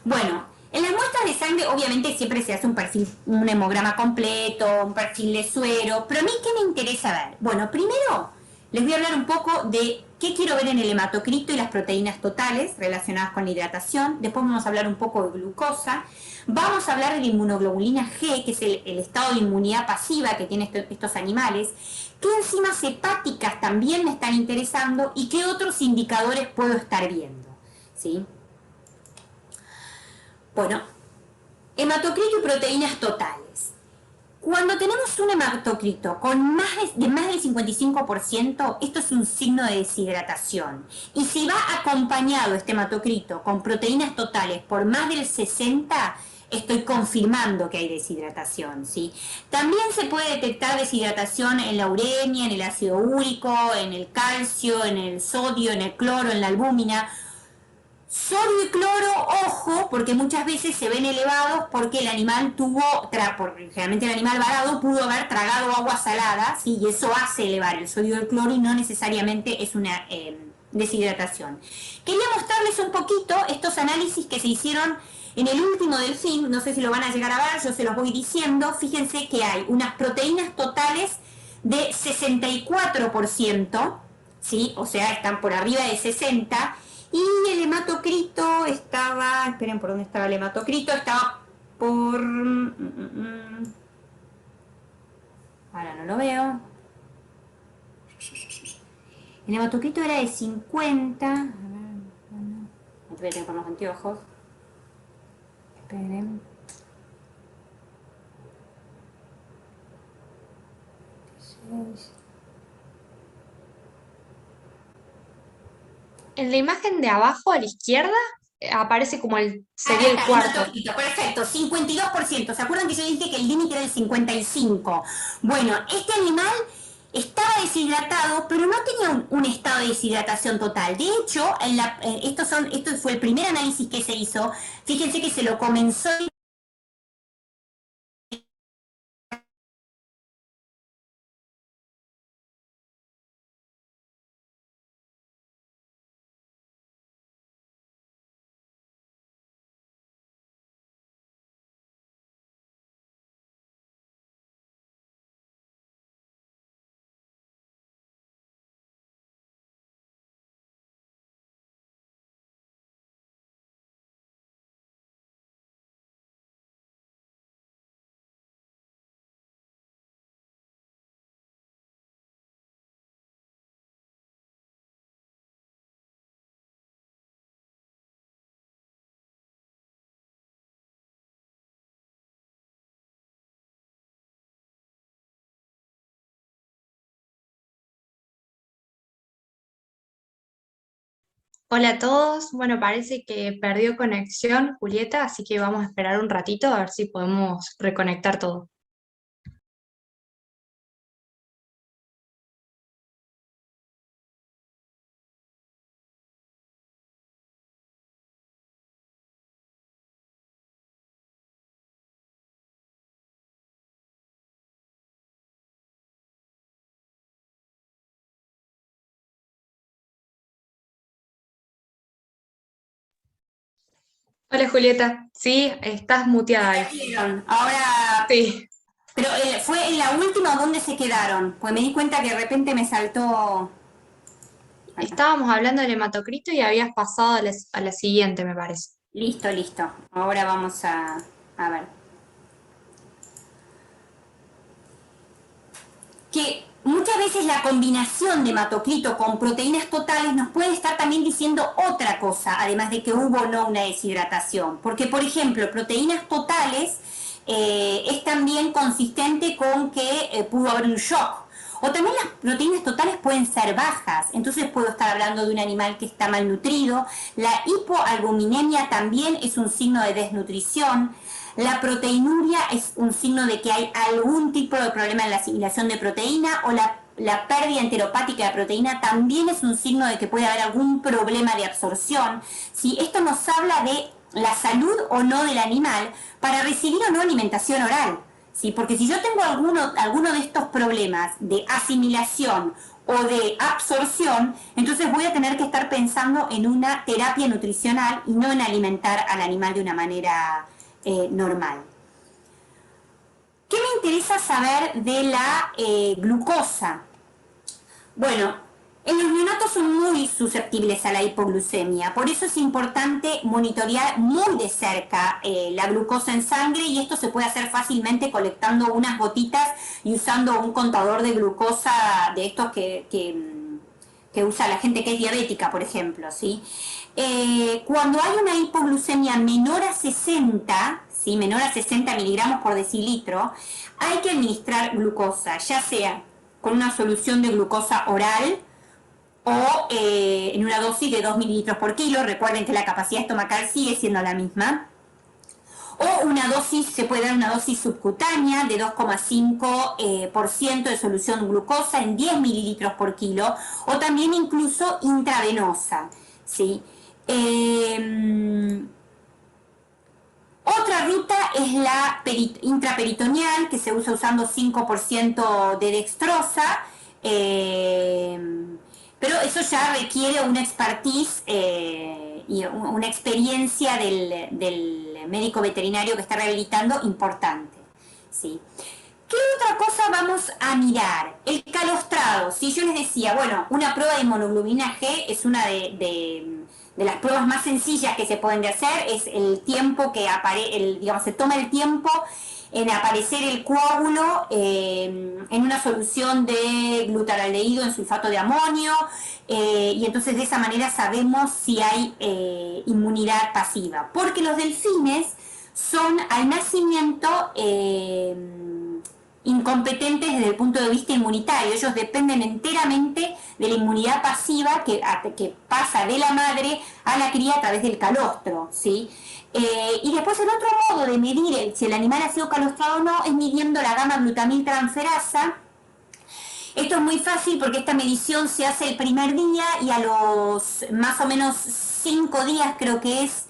Bueno, en las muestras de sangre obviamente siempre se hace un perfil, un hemograma completo, un perfil de suero, pero a mí ¿qué me interesa ver? Bueno, primero les voy a hablar un poco de qué quiero ver en el hematocrito y las proteínas totales relacionadas con la hidratación. Después vamos a hablar un poco de glucosa. Vamos a hablar de la inmunoglobulina G, que es el estado de inmunidad pasiva que tienen estos animales. ¿Qué enzimas hepáticas también me están interesando y qué otros indicadores puedo estar viendo? ¿Sí? Bueno, hematocrito y proteínas totales. Cuando tenemos un hematocrito con más del 55%, esto es un signo de deshidratación. Y si va acompañado este hematocrito con proteínas totales por más del 60%, estoy confirmando que hay deshidratación, ¿sí? También se puede detectar deshidratación en la uremia, en el ácido úrico, en el calcio, en el sodio, en el cloro, en la albúmina. Sodio y cloro, ojo, porque muchas veces se ven elevados porque el animal porque generalmente el animal varado pudo haber tragado agua salada, ¿sí? Y eso hace elevar el sodio y el cloro y no necesariamente es una deshidratación. Quería mostrarles un poquito estos análisis que se hicieron en el último delfín, no sé si lo van a llegar a ver, yo se los voy diciendo. Fíjense que hay unas proteínas totales de 64%, ¿sí? O sea, están por arriba de 60%. Y el hematocrito estaba, esperen, ¿por dónde estaba el hematocrito? Estaba por... ahora no lo veo. El hematocrito era de 50. A ver, bueno, voy a tener con los anteojos. Esperen. En la imagen de abajo a la izquierda aparece como sería el cuarto. Perfecto, 52%. ¿Se acuerdan que yo dije que el límite era el 55? Bueno, este animal estaba deshidratado, pero no tenía un estado de deshidratación total. De hecho, esto fue el primer análisis que se hizo. Fíjense que se lo comenzó Hola a todos. Bueno, parece que perdió conexión Julieta, así que vamos a esperar un ratito a ver si podemos reconectar todo. Hola Julieta, sí, estás muteada ahí. Vieron, ahora, Sí, pero fue en la última donde se quedaron, pues me di cuenta que de repente me saltó. Acá. estábamos hablando del hematocrito y habías pasado a la siguiente, me parece. Listo, listo. Ahora vamos a ver. Que muchas veces la combinación de hematocrito con proteínas totales nos puede estar también diciendo otra cosa, además de que hubo o no una deshidratación. Porque, por ejemplo, proteínas totales es también consistente con que pudo haber un shock. O también las proteínas totales pueden ser bajas, entonces puedo estar hablando de un animal que está malnutrido. La hipoalbuminemia también es un signo de desnutrición. La proteinuria es un signo de que hay algún tipo de problema en la asimilación de proteína, o la pérdida enteropática de proteína también es un signo de que puede haber algún problema de absorción. ¿Sí? Esto nos habla de la salud o no del animal para recibir o no alimentación oral. ¿Sí? Porque si yo tengo alguno de estos problemas de asimilación o de absorción, entonces voy a tener que estar pensando en una terapia nutricional y no en alimentar al animal de una manera normal. ¿Qué me interesa saber de la glucosa? Bueno, los neonatos son muy susceptibles a la hipoglucemia, por eso es importante monitorear muy de cerca la glucosa en sangre, y esto se puede hacer fácilmente colectando unas gotitas y usando un contador de glucosa de estos que usa la gente que es diabética, por ejemplo, ¿sí? Cuando hay una hipoglucemia menor a 60, ¿sí? Menor a 60 miligramos por decilitro, hay que administrar glucosa, ya sea con una solución de glucosa oral o en una dosis de 2 mililitros por kilo. Recuerden que la capacidad estomacal sigue siendo la misma. O una dosis, se puede dar una dosis subcutánea de 2,5% de solución glucosa en 10 mililitros por kilo, o también incluso intravenosa, ¿sí? Otra ruta es la intraperitoneal, que se usa usando 5% de dextrosa, pero eso ya requiere una expertise y una experiencia del médico veterinario que está rehabilitando importante. ¿Sí? ¿Qué otra cosa vamos a mirar? El calostrado. Si yo les decía, bueno, una prueba de hemoglobina G es una de las pruebas más sencillas que se pueden hacer, es el tiempo que digamos, se toma el tiempo en aparecer el coágulo en una solución de glutaraldehído en sulfato de amonio, y entonces de esa manera sabemos si hay inmunidad pasiva. Porque los delfines son al nacimiento incompetentes desde el punto de vista inmunitario. Ellos dependen enteramente de la inmunidad pasiva que pasa de la madre a la cría a través del calostro, ¿sí? Y después el otro modo de medir si el animal ha sido calostrado o no es midiendo la gamma glutamiltransferasa. Esto es muy fácil porque esta medición se hace el primer día, y a los más o menos 5 días creo que es,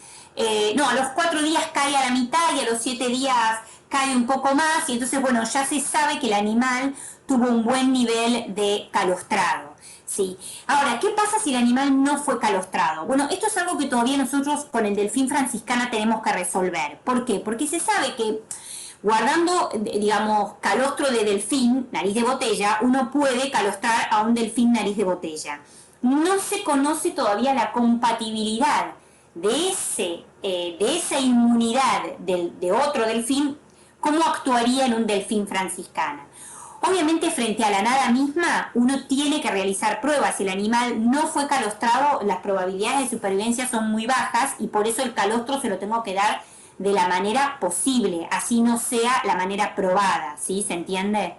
no, a los 4 días cae a la mitad, y a los 7 días cae un poco más, y entonces, bueno, ya se sabe que el animal tuvo un buen nivel de calostrado. Sí. Ahora, ¿qué pasa si el animal no fue calostrado? Bueno, esto es algo que todavía nosotros con el delfín franciscana tenemos que resolver. ¿Por qué? Porque se sabe que guardando, digamos, calostro de delfín, nariz de botella, uno puede calostrar a un delfín nariz de botella. No se conoce todavía la compatibilidad de esa inmunidad de otro delfín, cómo actuaría en un delfín franciscana. Obviamente, frente a la nada misma, uno tiene que realizar pruebas. Si el animal no fue calostrado, las probabilidades de supervivencia son muy bajas, y por eso el calostro se lo tengo que dar de la manera posible, así no sea la manera probada, ¿sí? ¿Se entiende?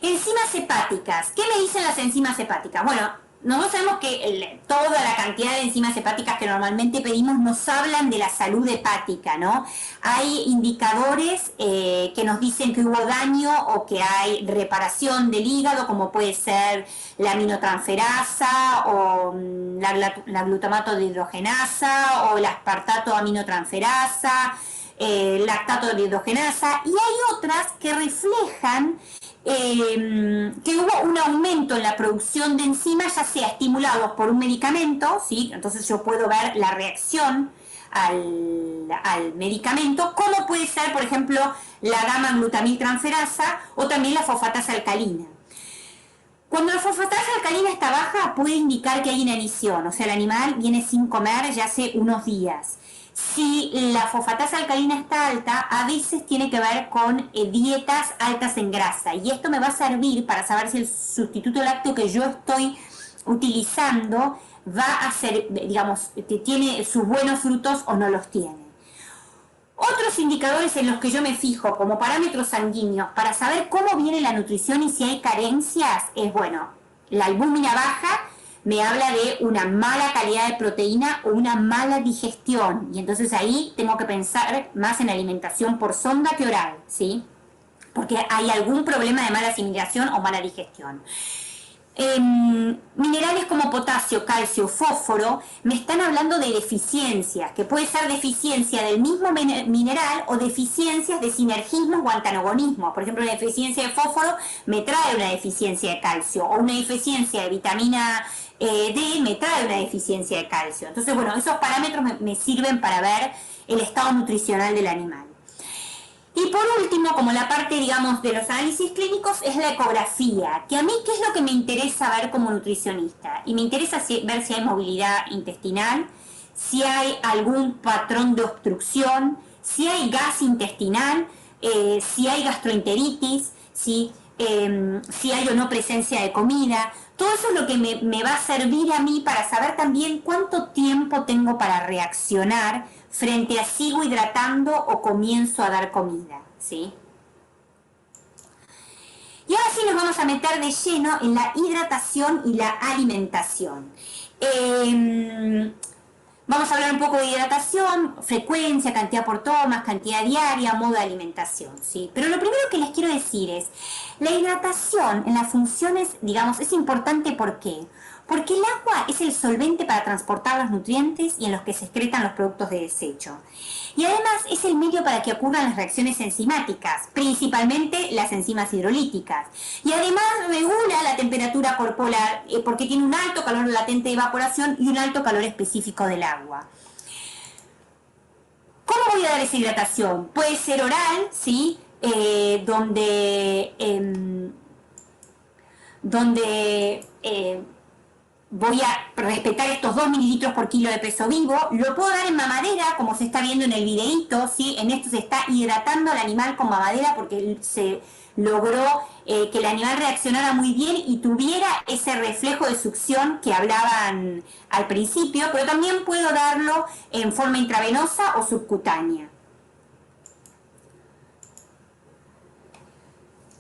Enzimas hepáticas. ¿Qué me dicen las enzimas hepáticas? Bueno, nosotros sabemos que toda la cantidad de enzimas hepáticas que normalmente pedimos nos hablan de la salud hepática, ¿no? Hay indicadores que nos dicen que hubo daño o que hay reparación del hígado, como puede ser la aminotransferasa o la glutamato de hidrogenasa o el aspartato aminotransferasa, lactato de hidrogenasa, y hay otras que reflejan que hubo un aumento en la producción de enzimas, ya sea estimulados por un medicamento, ¿sí? Entonces yo puedo ver la reacción al medicamento, como puede ser, por ejemplo, la gamma-glutamiltransferasa o también la fosfatasa alcalina. Cuando la fosfatasa alcalina está baja, puede indicar que hay inanición, o sea, el animal viene sin comer ya hace unos días. Si la fosfatasa alcalina está alta, a veces tiene que ver con dietas altas en grasa, y esto me va a servir para saber si el sustituto lácteo que yo estoy utilizando va a ser, digamos, tiene sus buenos frutos o no los tiene. Otros indicadores en los que yo me fijo como parámetros sanguíneos para saber cómo viene la nutrición y si hay carencias es, bueno, la albúmina baja me habla de una mala calidad de proteína o una mala digestión, y entonces ahí tengo que pensar más en alimentación por sonda que oral, ¿sí? Porque hay algún problema de mala asimilación o mala digestión. Minerales como potasio, calcio, fósforo me están hablando de deficiencias, que puede ser deficiencia del mismo mineral o deficiencias de sinergismos o antagonismos. Por ejemplo, una deficiencia de fósforo me trae una deficiencia de calcio, o una deficiencia de vitamina D me trae una deficiencia de calcio. Entonces, bueno, esos parámetros me sirven para ver el estado nutricional del animal. Y por último, como la parte, digamos, de los análisis clínicos, es la ecografía, que a mí, ¿qué es lo que me interesa ver como nutricionista? Y me interesa ver si hay movilidad intestinal, si hay algún patrón de obstrucción, si hay gas intestinal, si hay gastroenteritis, si hay o no presencia de comida. Todo eso es lo que me va a servir a mí para saber también cuánto tiempo tengo para reaccionar frente a sigo hidratando o comienzo a dar comida, ¿sí? Y ahora sí nos vamos a meter de lleno en la hidratación y la alimentación. Vamos a hablar un poco de hidratación, frecuencia, cantidad por tomas, cantidad diaria, modo de alimentación, ¿sí? Pero lo primero que les quiero decir es, la hidratación en las funciones, digamos, es importante. ¿Por qué? Porque el agua es el solvente para transportar los nutrientes y en los que se excretan los productos de desecho. Y además es el medio para que ocurran las reacciones enzimáticas, principalmente las enzimas hidrolíticas. Y además regula la temperatura corporal porque tiene un alto calor latente de evaporación y un alto calor específico del agua. ¿Cómo voy a dar esa hidratación? Puede ser oral, ¿sí? Voy a respetar estos 2 mililitros por kilo de peso vivo. Lo puedo dar en mamadera, como se está viendo en el videíto, ¿sí? En esto se está hidratando al animal con mamadera porque se logró que el animal reaccionara muy bien y tuviera ese reflejo de succión que hablaban al principio, pero también puedo darlo en forma intravenosa o subcutánea.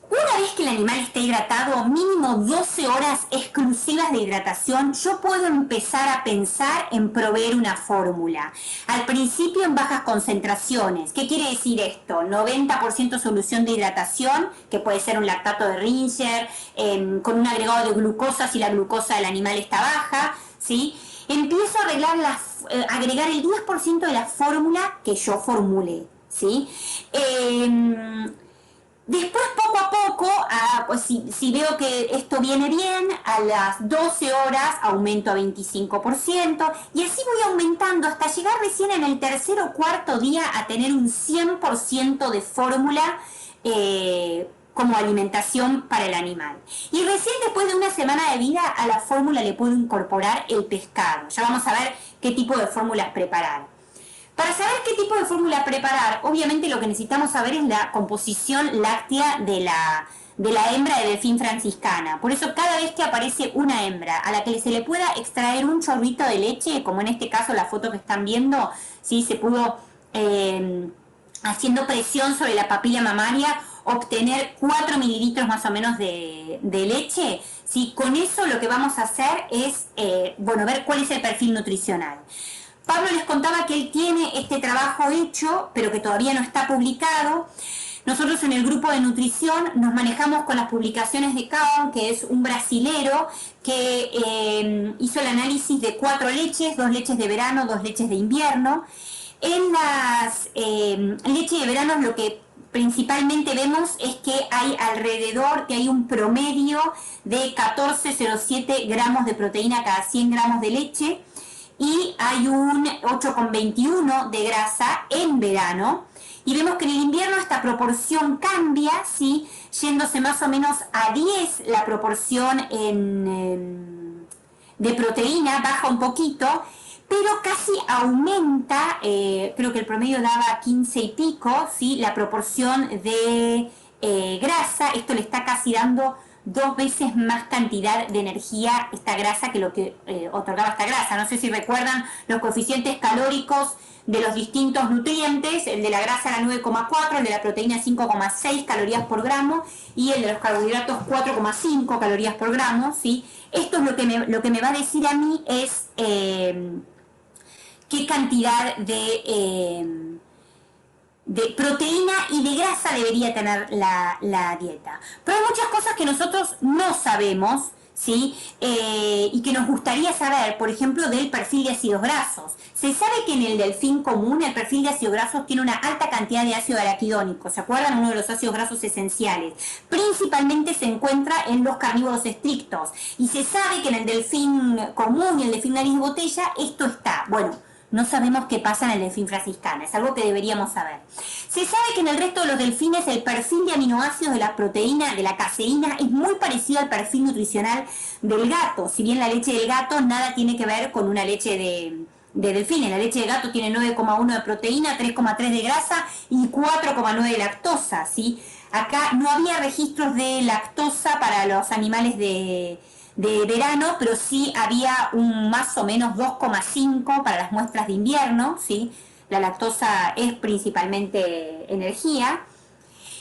Una vez que el animal esté hidratado, mínimo 12 horas exclusivas de hidratación, yo puedo empezar a pensar en proveer una fórmula. Al principio en bajas concentraciones. ¿Qué quiere decir esto? 90% solución de hidratación, que puede ser un lactato de Ringer, con un agregado de glucosa si la glucosa del animal está baja, ¿sí? Empiezo a agregar el 10% de la fórmula que yo formulé, ¿sí? Después, poco a poco, pues si veo que esto viene bien, a las 12 horas aumento a 25%, y así voy aumentando hasta llegar recién en el tercer o cuarto día a tener un 100% de fórmula como alimentación para el animal. Y recién después de una semana de vida a la fórmula le puedo incorporar el pescado. Ya vamos a ver qué tipo de fórmulas preparar. Para saber qué tipo de fórmula preparar, obviamente lo que necesitamos saber es la composición láctea de la hembra de delfín franciscana. Por eso cada vez que aparece una hembra a la que se le pueda extraer un chorrito de leche, como en este caso la foto que están viendo, ¿sí? Se pudo haciendo presión sobre la papila mamaria obtener 4 mililitros más o menos de leche, ¿sí? Con eso lo que vamos a hacer es, ver cuál es el perfil nutricional. Pablo les contaba que él tiene este trabajo hecho, pero que todavía no está publicado. Nosotros en el grupo de nutrición nos manejamos con las publicaciones de Kaon, que es un brasilero que hizo el análisis de 4 leches, 2 leches de verano, 2 leches de invierno. En las leches de verano lo que principalmente vemos es que hay un promedio de 14,07 gramos de proteína cada 100 gramos de leche y hay un 8,21 de grasa en verano. Y vemos que en el invierno esta proporción cambia, ¿sí? Yéndose más o menos a 10 la proporción de proteína, baja un poquito, pero casi aumenta, creo que el promedio daba 15 y pico, ¿sí? La proporción de grasa. Esto le está casi dando 2 veces más cantidad de energía esta grasa que lo que otorgaba esta grasa. No sé si recuerdan los coeficientes calóricos de los distintos nutrientes. El de la grasa era 9,4, el de la proteína 5,6 calorías por gramo y el de los carbohidratos 4,5 calorías por gramo, ¿sí? Esto es lo que me va a decir a mí es qué cantidad de proteína y de grasa debería tener la dieta. Pero hay muchas cosas que nosotros no sabemos, ¿sí? Y que nos gustaría saber, por ejemplo, del perfil de ácidos grasos. Se sabe que en el delfín común el perfil de ácidos grasos tiene una alta cantidad de ácido araquidónico, ¿se acuerdan? Uno de los ácidos grasos esenciales. Principalmente se encuentra en los carnívoros estrictos. Y se sabe que en el delfín común y el delfín nariz de botella esto está. Bueno, no sabemos qué pasa en el delfín franciscano, es algo que deberíamos saber. Se sabe que en el resto de los delfines el perfil de aminoácidos de la proteína, de la caseína, es muy parecido al perfil nutricional del gato. Si bien la leche del gato nada tiene que ver con una leche de delfines. La leche de gato tiene 9,1 de proteína, 3,3 de grasa y 4,9 de lactosa, ¿sí? Acá no había registros de lactosa para los animales de verano, pero sí había un más o menos 2,5 para las muestras de invierno, ¿sí? La lactosa es principalmente energía.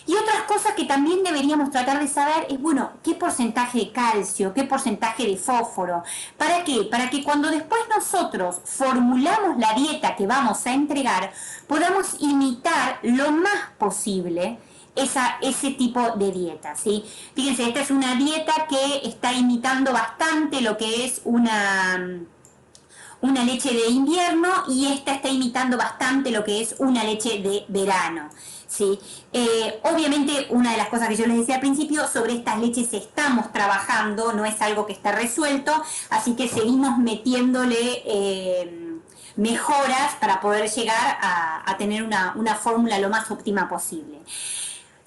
Y otras cosas que también deberíamos tratar de saber es, bueno, qué porcentaje de calcio, qué porcentaje de fósforo. ¿Para qué? Para que cuando después nosotros formulamos la dieta que vamos a entregar, podamos imitar lo más posible ese tipo de dieta, ¿sí? Fíjense, esta es una dieta que está imitando bastante lo que es una leche de invierno y esta está imitando bastante lo que es una leche de verano, ¿sí? Obviamente, una de las cosas que yo les decía al principio, sobre estas leches estamos trabajando, no es algo que está resuelto, así que seguimos metiéndole mejoras para poder llegar a tener una fórmula lo más óptima posible.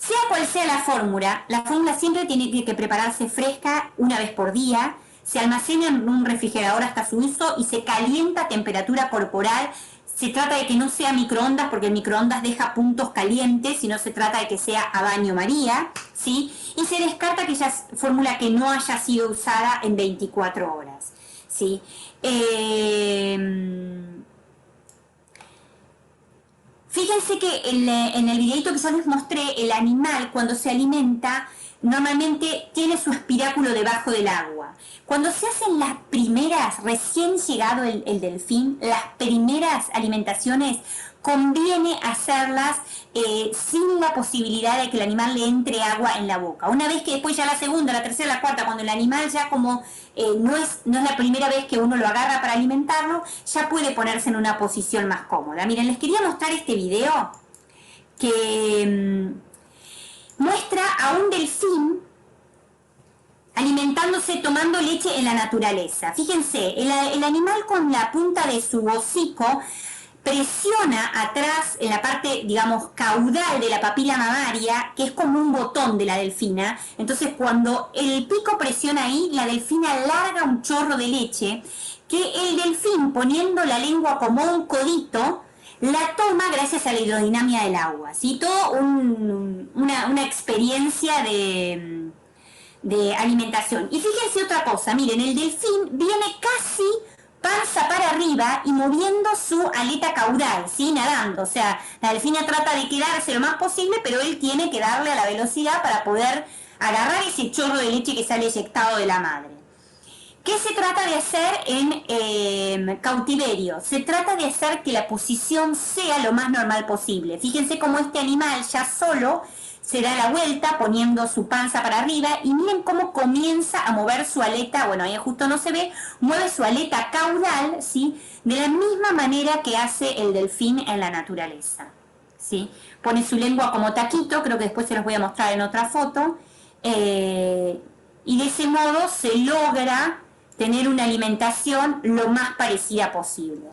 Sea cual sea la fórmula siempre tiene que prepararse fresca una vez por día, se almacena en un refrigerador hasta su uso y se calienta a temperatura corporal. Se trata de que no sea microondas, porque el microondas deja puntos calientes, sino se trata de que sea a baño María, ¿sí? Y se descarta aquella fórmula que no haya sido usada en 24 horas, ¿sí? Fíjense que en el videito que yo les mostré, el animal cuando se alimenta normalmente tiene su espiráculo debajo del agua. Cuando se hacen las primeras, recién llegado el delfín, las primeras alimentaciones, conviene hacerlas sin la posibilidad de que el animal le entre agua en la boca. Una vez que después ya la segunda, la tercera, la cuarta, cuando el animal ya como no es la primera vez que uno lo agarra para alimentarlo, ya puede ponerse en una posición más cómoda. Miren, les quería mostrar este video que muestra a un delfín alimentándose, tomando leche en la naturaleza. Fíjense, el animal con la punta de su hocico presiona atrás en la parte, digamos, caudal de la papila mamaria, que es como un botón de la delfina. Entonces, cuando el pico presiona ahí, la delfina larga un chorro de leche, que el delfín, poniendo la lengua como un codito, la toma gracias a la hidrodinamia del agua, ¿sí? Todo una experiencia de alimentación. Y fíjense otra cosa, miren, el delfín viene casi panza para arriba y moviendo su aleta caudal, ¿sí? Nadando. O sea, la delfina trata de quedarse lo más posible, pero él tiene que darle a la velocidad para poder agarrar ese chorro de leche que sale eyectado de la madre. ¿Qué se trata de hacer en cautiverio? Se trata de hacer que la posición sea lo más normal posible. Fíjense cómo este animal ya solo se da la vuelta poniendo su panza para arriba y miren cómo comienza a mover su aleta, bueno, ahí justo no se ve, mueve su aleta caudal, ¿sí? De la misma manera que hace el delfín en la naturaleza, ¿sí? Pone su lengua como taquito, creo que después se los voy a mostrar en otra foto, y de ese modo se logra tener una alimentación lo más parecida posible.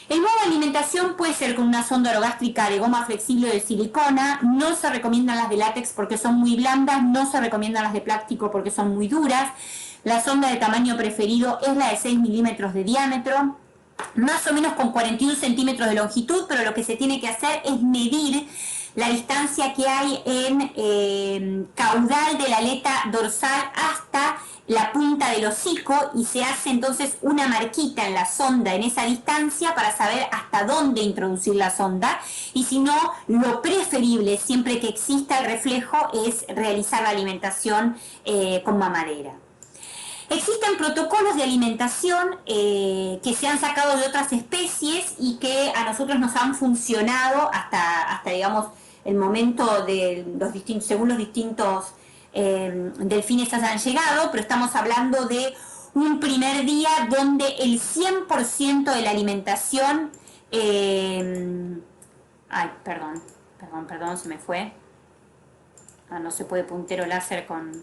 El modo de alimentación puede ser con una sonda orogástrica de goma flexible o de silicona. No se recomiendan las de látex porque son muy blandas, no se recomiendan las de plástico porque son muy duras. La sonda de tamaño preferido es la de 6 milímetros de diámetro, más o menos con 41 centímetros de longitud, pero lo que se tiene que hacer es medir la distancia que hay en caudal de la aleta dorsal hasta la punta del hocico y se hace entonces una marquita en la sonda en esa distancia para saber hasta dónde introducir la sonda, y si no, lo preferible siempre que exista el reflejo es realizar la alimentación con mamadera. Existen protocolos de alimentación que se han sacado de otras especies y que a nosotros nos han funcionado hasta digamos, el momento de según los distintos delfines han llegado, pero estamos hablando de un primer día donde el 100% de la alimentación... perdón, se me fue. No se puede puntero láser con...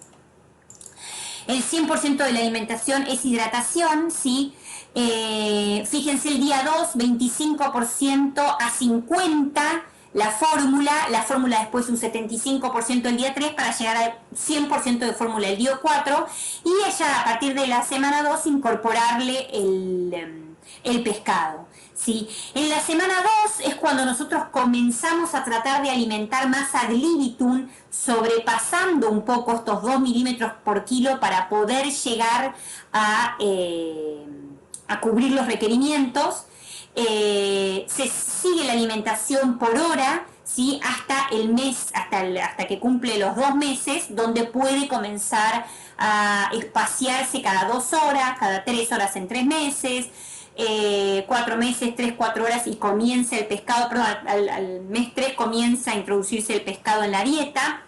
El 100% de la alimentación es hidratación, ¿sí? Fíjense el día 2, 25% a 50%, la fórmula después un 75% el día 3 para llegar al 100% de fórmula el día 4, y ella a partir de la semana 2 incorporarle el pescado. ¿Sí? En la semana 2 es cuando nosotros comenzamos a tratar de alimentar más ad libitum, sobrepasando un poco estos 2 milímetros por kilo para poder llegar a cubrir los requerimientos. Se sigue la alimentación por hora, ¿sí? Hasta el mes, hasta que cumple los 2 meses, donde puede comenzar a espaciarse cada 2 horas, cada 3 horas en 3 meses, 4 meses, 3, 4 horas, y comienza el pescado, perdón, al mes 3 comienza a introducirse el pescado en la dieta.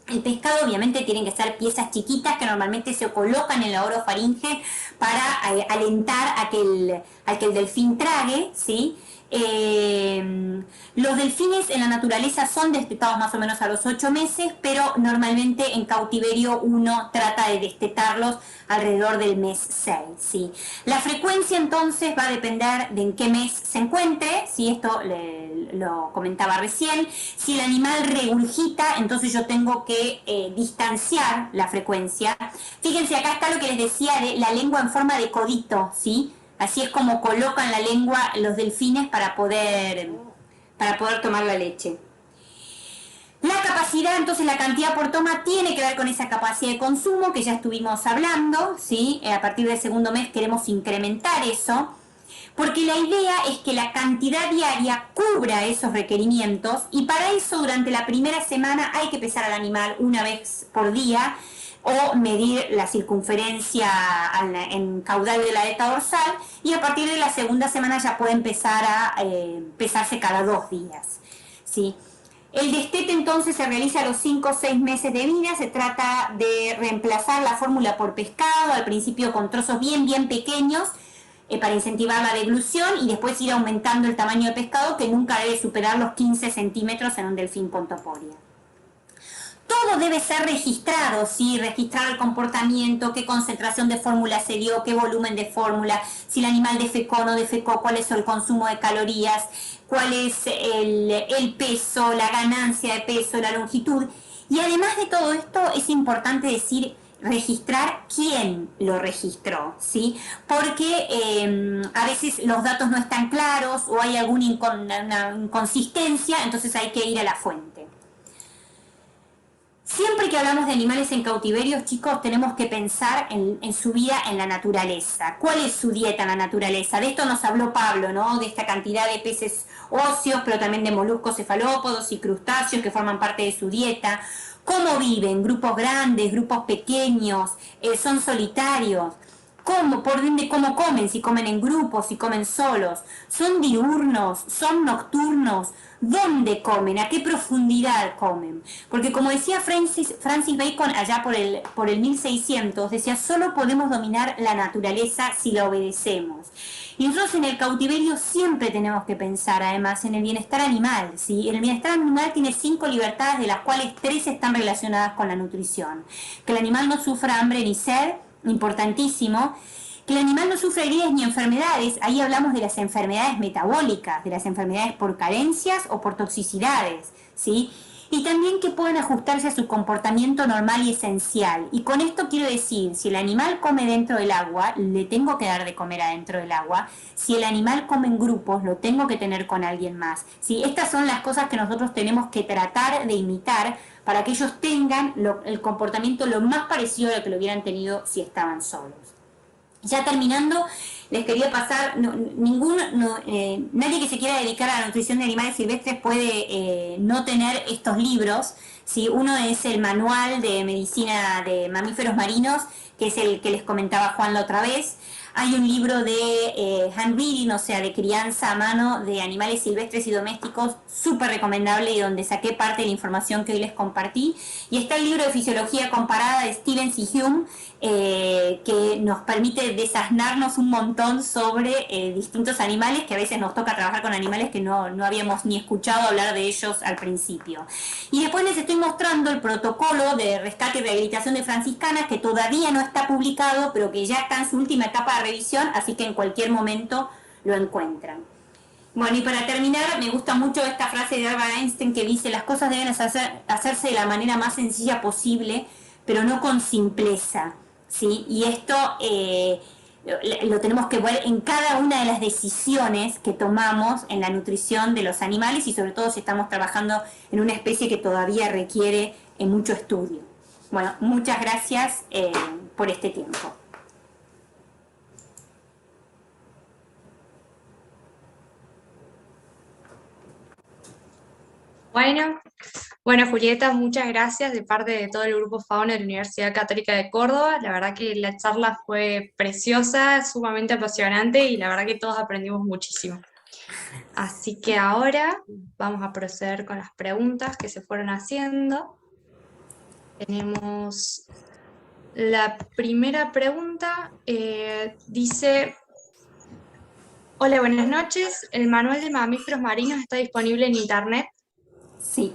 El pescado obviamente tienen que ser piezas chiquitas que normalmente se colocan en la orofaringe para alentar a que el delfín trague, ¿sí? Los delfines en la naturaleza son destetados más o menos a los 8 meses, pero normalmente en cautiverio uno trata de destetarlos alrededor del mes 6, ¿sí? La frecuencia entonces va a depender de en qué mes se encuentre, ¿sí? Esto lo comentaba recién. Si el animal regurgita, entonces yo tengo que distanciar la frecuencia. Fíjense, acá está lo que les decía de la lengua en forma de codito, ¿sí? Así es como colocan la lengua los delfines para poder tomar la leche. La capacidad, entonces la cantidad por toma tiene que ver con esa capacidad de consumo que ya estuvimos hablando, ¿sí? A partir del segundo mes queremos incrementar eso, porque la idea es que la cantidad diaria cubra esos requerimientos, y para eso durante la primera semana hay que pesar al animal una vez por día, o medir la circunferencia en caudal de la aleta dorsal, y a partir de la segunda semana ya puede empezar a pesarse cada 2 días, ¿sí? El destete entonces se realiza a los 5 o 6 meses de vida. Se trata de reemplazar la fórmula por pescado, al principio con trozos bien pequeños, para incentivar la deglución, y después ir aumentando el tamaño de pescado, que nunca debe superar los 15 centímetros en un delfín pontoporia. Todo debe ser registrado, ¿sí? Registrar el comportamiento, qué concentración de fórmula se dio, qué volumen de fórmula, si el animal defecó o no defecó, cuál es el consumo de calorías, cuál es el peso, la ganancia de peso, la longitud. Y además de todo esto es importante decir, registrar quién lo registró, ¿sí? Porque a veces los datos no están claros o hay alguna inconsistencia, entonces hay que ir a la fuente. Siempre que hablamos de animales en cautiverio, chicos, tenemos que pensar en su vida en la naturaleza. ¿Cuál es su dieta en la naturaleza? De esto nos habló Pablo, ¿no? De esta cantidad de peces óseos, pero también de moluscos cefalópodos y crustáceos que forman parte de su dieta. ¿Cómo viven? ¿Grupos grandes, grupos pequeños? ¿Son solitarios? ¿Cómo? ¿Por dónde? ¿Cómo comen? Si comen en grupos, si comen solos. ¿Son diurnos? ¿Son nocturnos? ¿Dónde comen? ¿A qué profundidad comen? Porque como decía Francis Bacon allá por el 1600, decía, solo podemos dominar la naturaleza si la obedecemos. Y nosotros en el cautiverio siempre tenemos que pensar, además, en el bienestar animal, ¿sí? El bienestar animal tiene 5 libertades, de las cuales 3 están relacionadas con la nutrición. Que el animal no sufra hambre ni sed, importantísimo. Que el animal no sufra heridas ni enfermedades, ahí hablamos de las enfermedades metabólicas, de las enfermedades por carencias o por toxicidades, ¿sí? Y también que puedan ajustarse a su comportamiento normal y esencial. Y con esto quiero decir, si el animal come dentro del agua, le tengo que dar de comer adentro del agua. Si el animal come en grupos, lo tengo que tener con alguien más, ¿sí? Estas son las cosas que nosotros tenemos que tratar de imitar para que ellos tengan el comportamiento lo más parecido a lo que lo hubieran tenido si estaban solos. Ya terminando, les quería pasar, nadie que se quiera dedicar a la nutrición de animales silvestres puede no tener estos libros, ¿sí? Uno es el manual de medicina de mamíferos marinos, que es el que les comentaba Juan la otra vez. Hay un libro de hand breeding, o sea, de crianza a mano de animales silvestres y domésticos, súper recomendable y donde saqué parte de la información que hoy les compartí. Y está el libro de fisiología comparada de Stevens y Hume, que nos permite desasnarnos un montón sobre distintos animales, que a veces nos toca trabajar con animales que no habíamos ni escuchado hablar de ellos al principio. Y después les estoy mostrando el protocolo de rescate y rehabilitación de franciscanas, que todavía no está publicado, pero que ya está en su última etapa de revisión, así que en cualquier momento lo encuentran. Bueno, y para terminar, me gusta mucho esta frase de Albert Einstein que dice: las cosas deben hacerse de la manera más sencilla posible, pero no con simpleza, ¿sí? Y esto lo tenemos que ver en cada una de las decisiones que tomamos en la nutrición de los animales, y sobre todo si estamos trabajando en una especie que todavía requiere mucho estudio. Bueno, muchas gracias por este tiempo. Bueno, Julieta, muchas gracias de parte de todo el Grupo Fauna de la Universidad Católica de Córdoba. La verdad que la charla fue preciosa, sumamente apasionante y la verdad que todos aprendimos muchísimo. Así que ahora vamos a proceder con las preguntas que se fueron haciendo. Tenemos la primera pregunta, dice: hola, buenas noches. ¿El manual de mamíferos marinos está disponible en internet? Sí.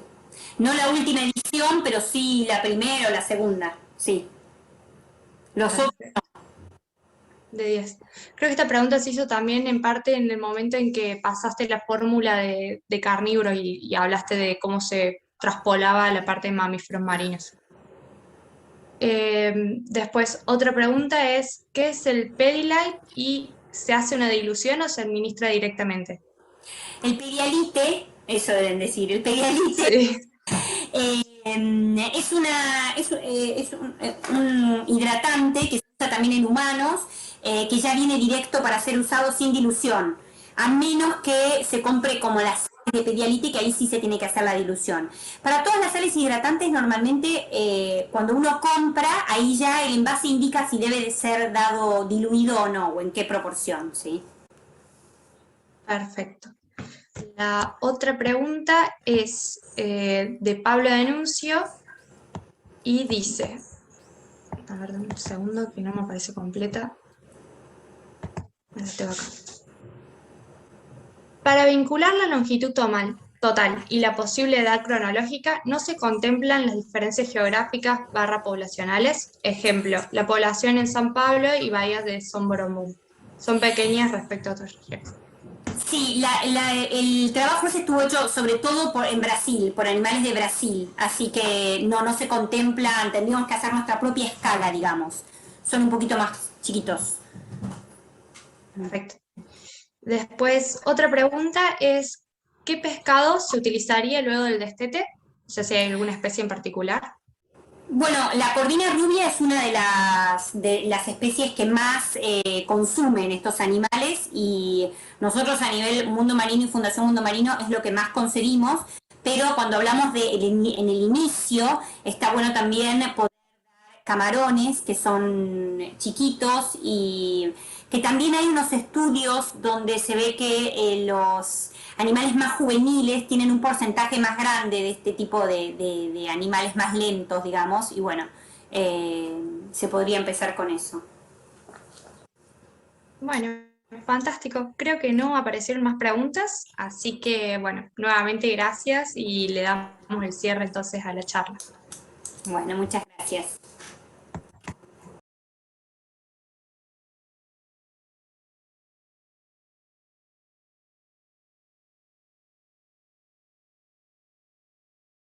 No la última edición, pero sí la primera o la segunda, sí. Los otros de 10. Creo que esta pregunta se hizo también en parte en el momento en que pasaste la fórmula de carnívoro y hablaste de cómo se traspolaba la parte de mamíferos marinos. Después, otra pregunta es: ¿qué es el Pedialyte y se hace una dilución o se administra directamente? El Pedialyte, eso deben decir, el Pedialyte Sí. es un hidratante que se usa también en humanos, que ya viene directo para ser usado sin dilución, a menos que se compre como las sales de Pedialyte, que ahí sí se tiene que hacer la dilución. Para todas las sales hidratantes, normalmente cuando uno compra, ahí ya el envase indica si debe de ser dado diluido o no, o en qué proporción, ¿sí? Perfecto. La otra pregunta es de Pablo Denuncio y dice, a ver, dame un segundo que no me aparece completa. La tengo acá. Para vincular la longitud total y la posible edad cronológica, no se contemplan las diferencias geográficas / poblacionales. Ejemplo, la población en San Pablo y Bahías de Sombromú son pequeñas respecto a otras regiones. Sí, el trabajo se estuvo hecho sobre todo en Brasil, por animales de Brasil, así que no se contemplan, tendríamos que hacer nuestra propia escala, digamos. Son un poquito más chiquitos. Perfecto. Después, otra pregunta es: ¿qué pescado se utilizaría luego del destete? O sea, si hay alguna especie en particular. Bueno, la corvina rubia es una de las especies que más consumen estos animales, y nosotros a nivel Mundo Marino y Fundación Mundo Marino es lo que más conseguimos, pero cuando hablamos en el inicio, está bueno también poder camarones que son chiquitos, y que también hay unos estudios donde se ve que los animales más juveniles tienen un porcentaje más grande de este tipo de animales más lentos, digamos, y bueno, se podría empezar con eso. Bueno, fantástico. Creo que no aparecieron más preguntas, así que bueno, nuevamente gracias y le damos el cierre entonces a la charla. Bueno, muchas gracias.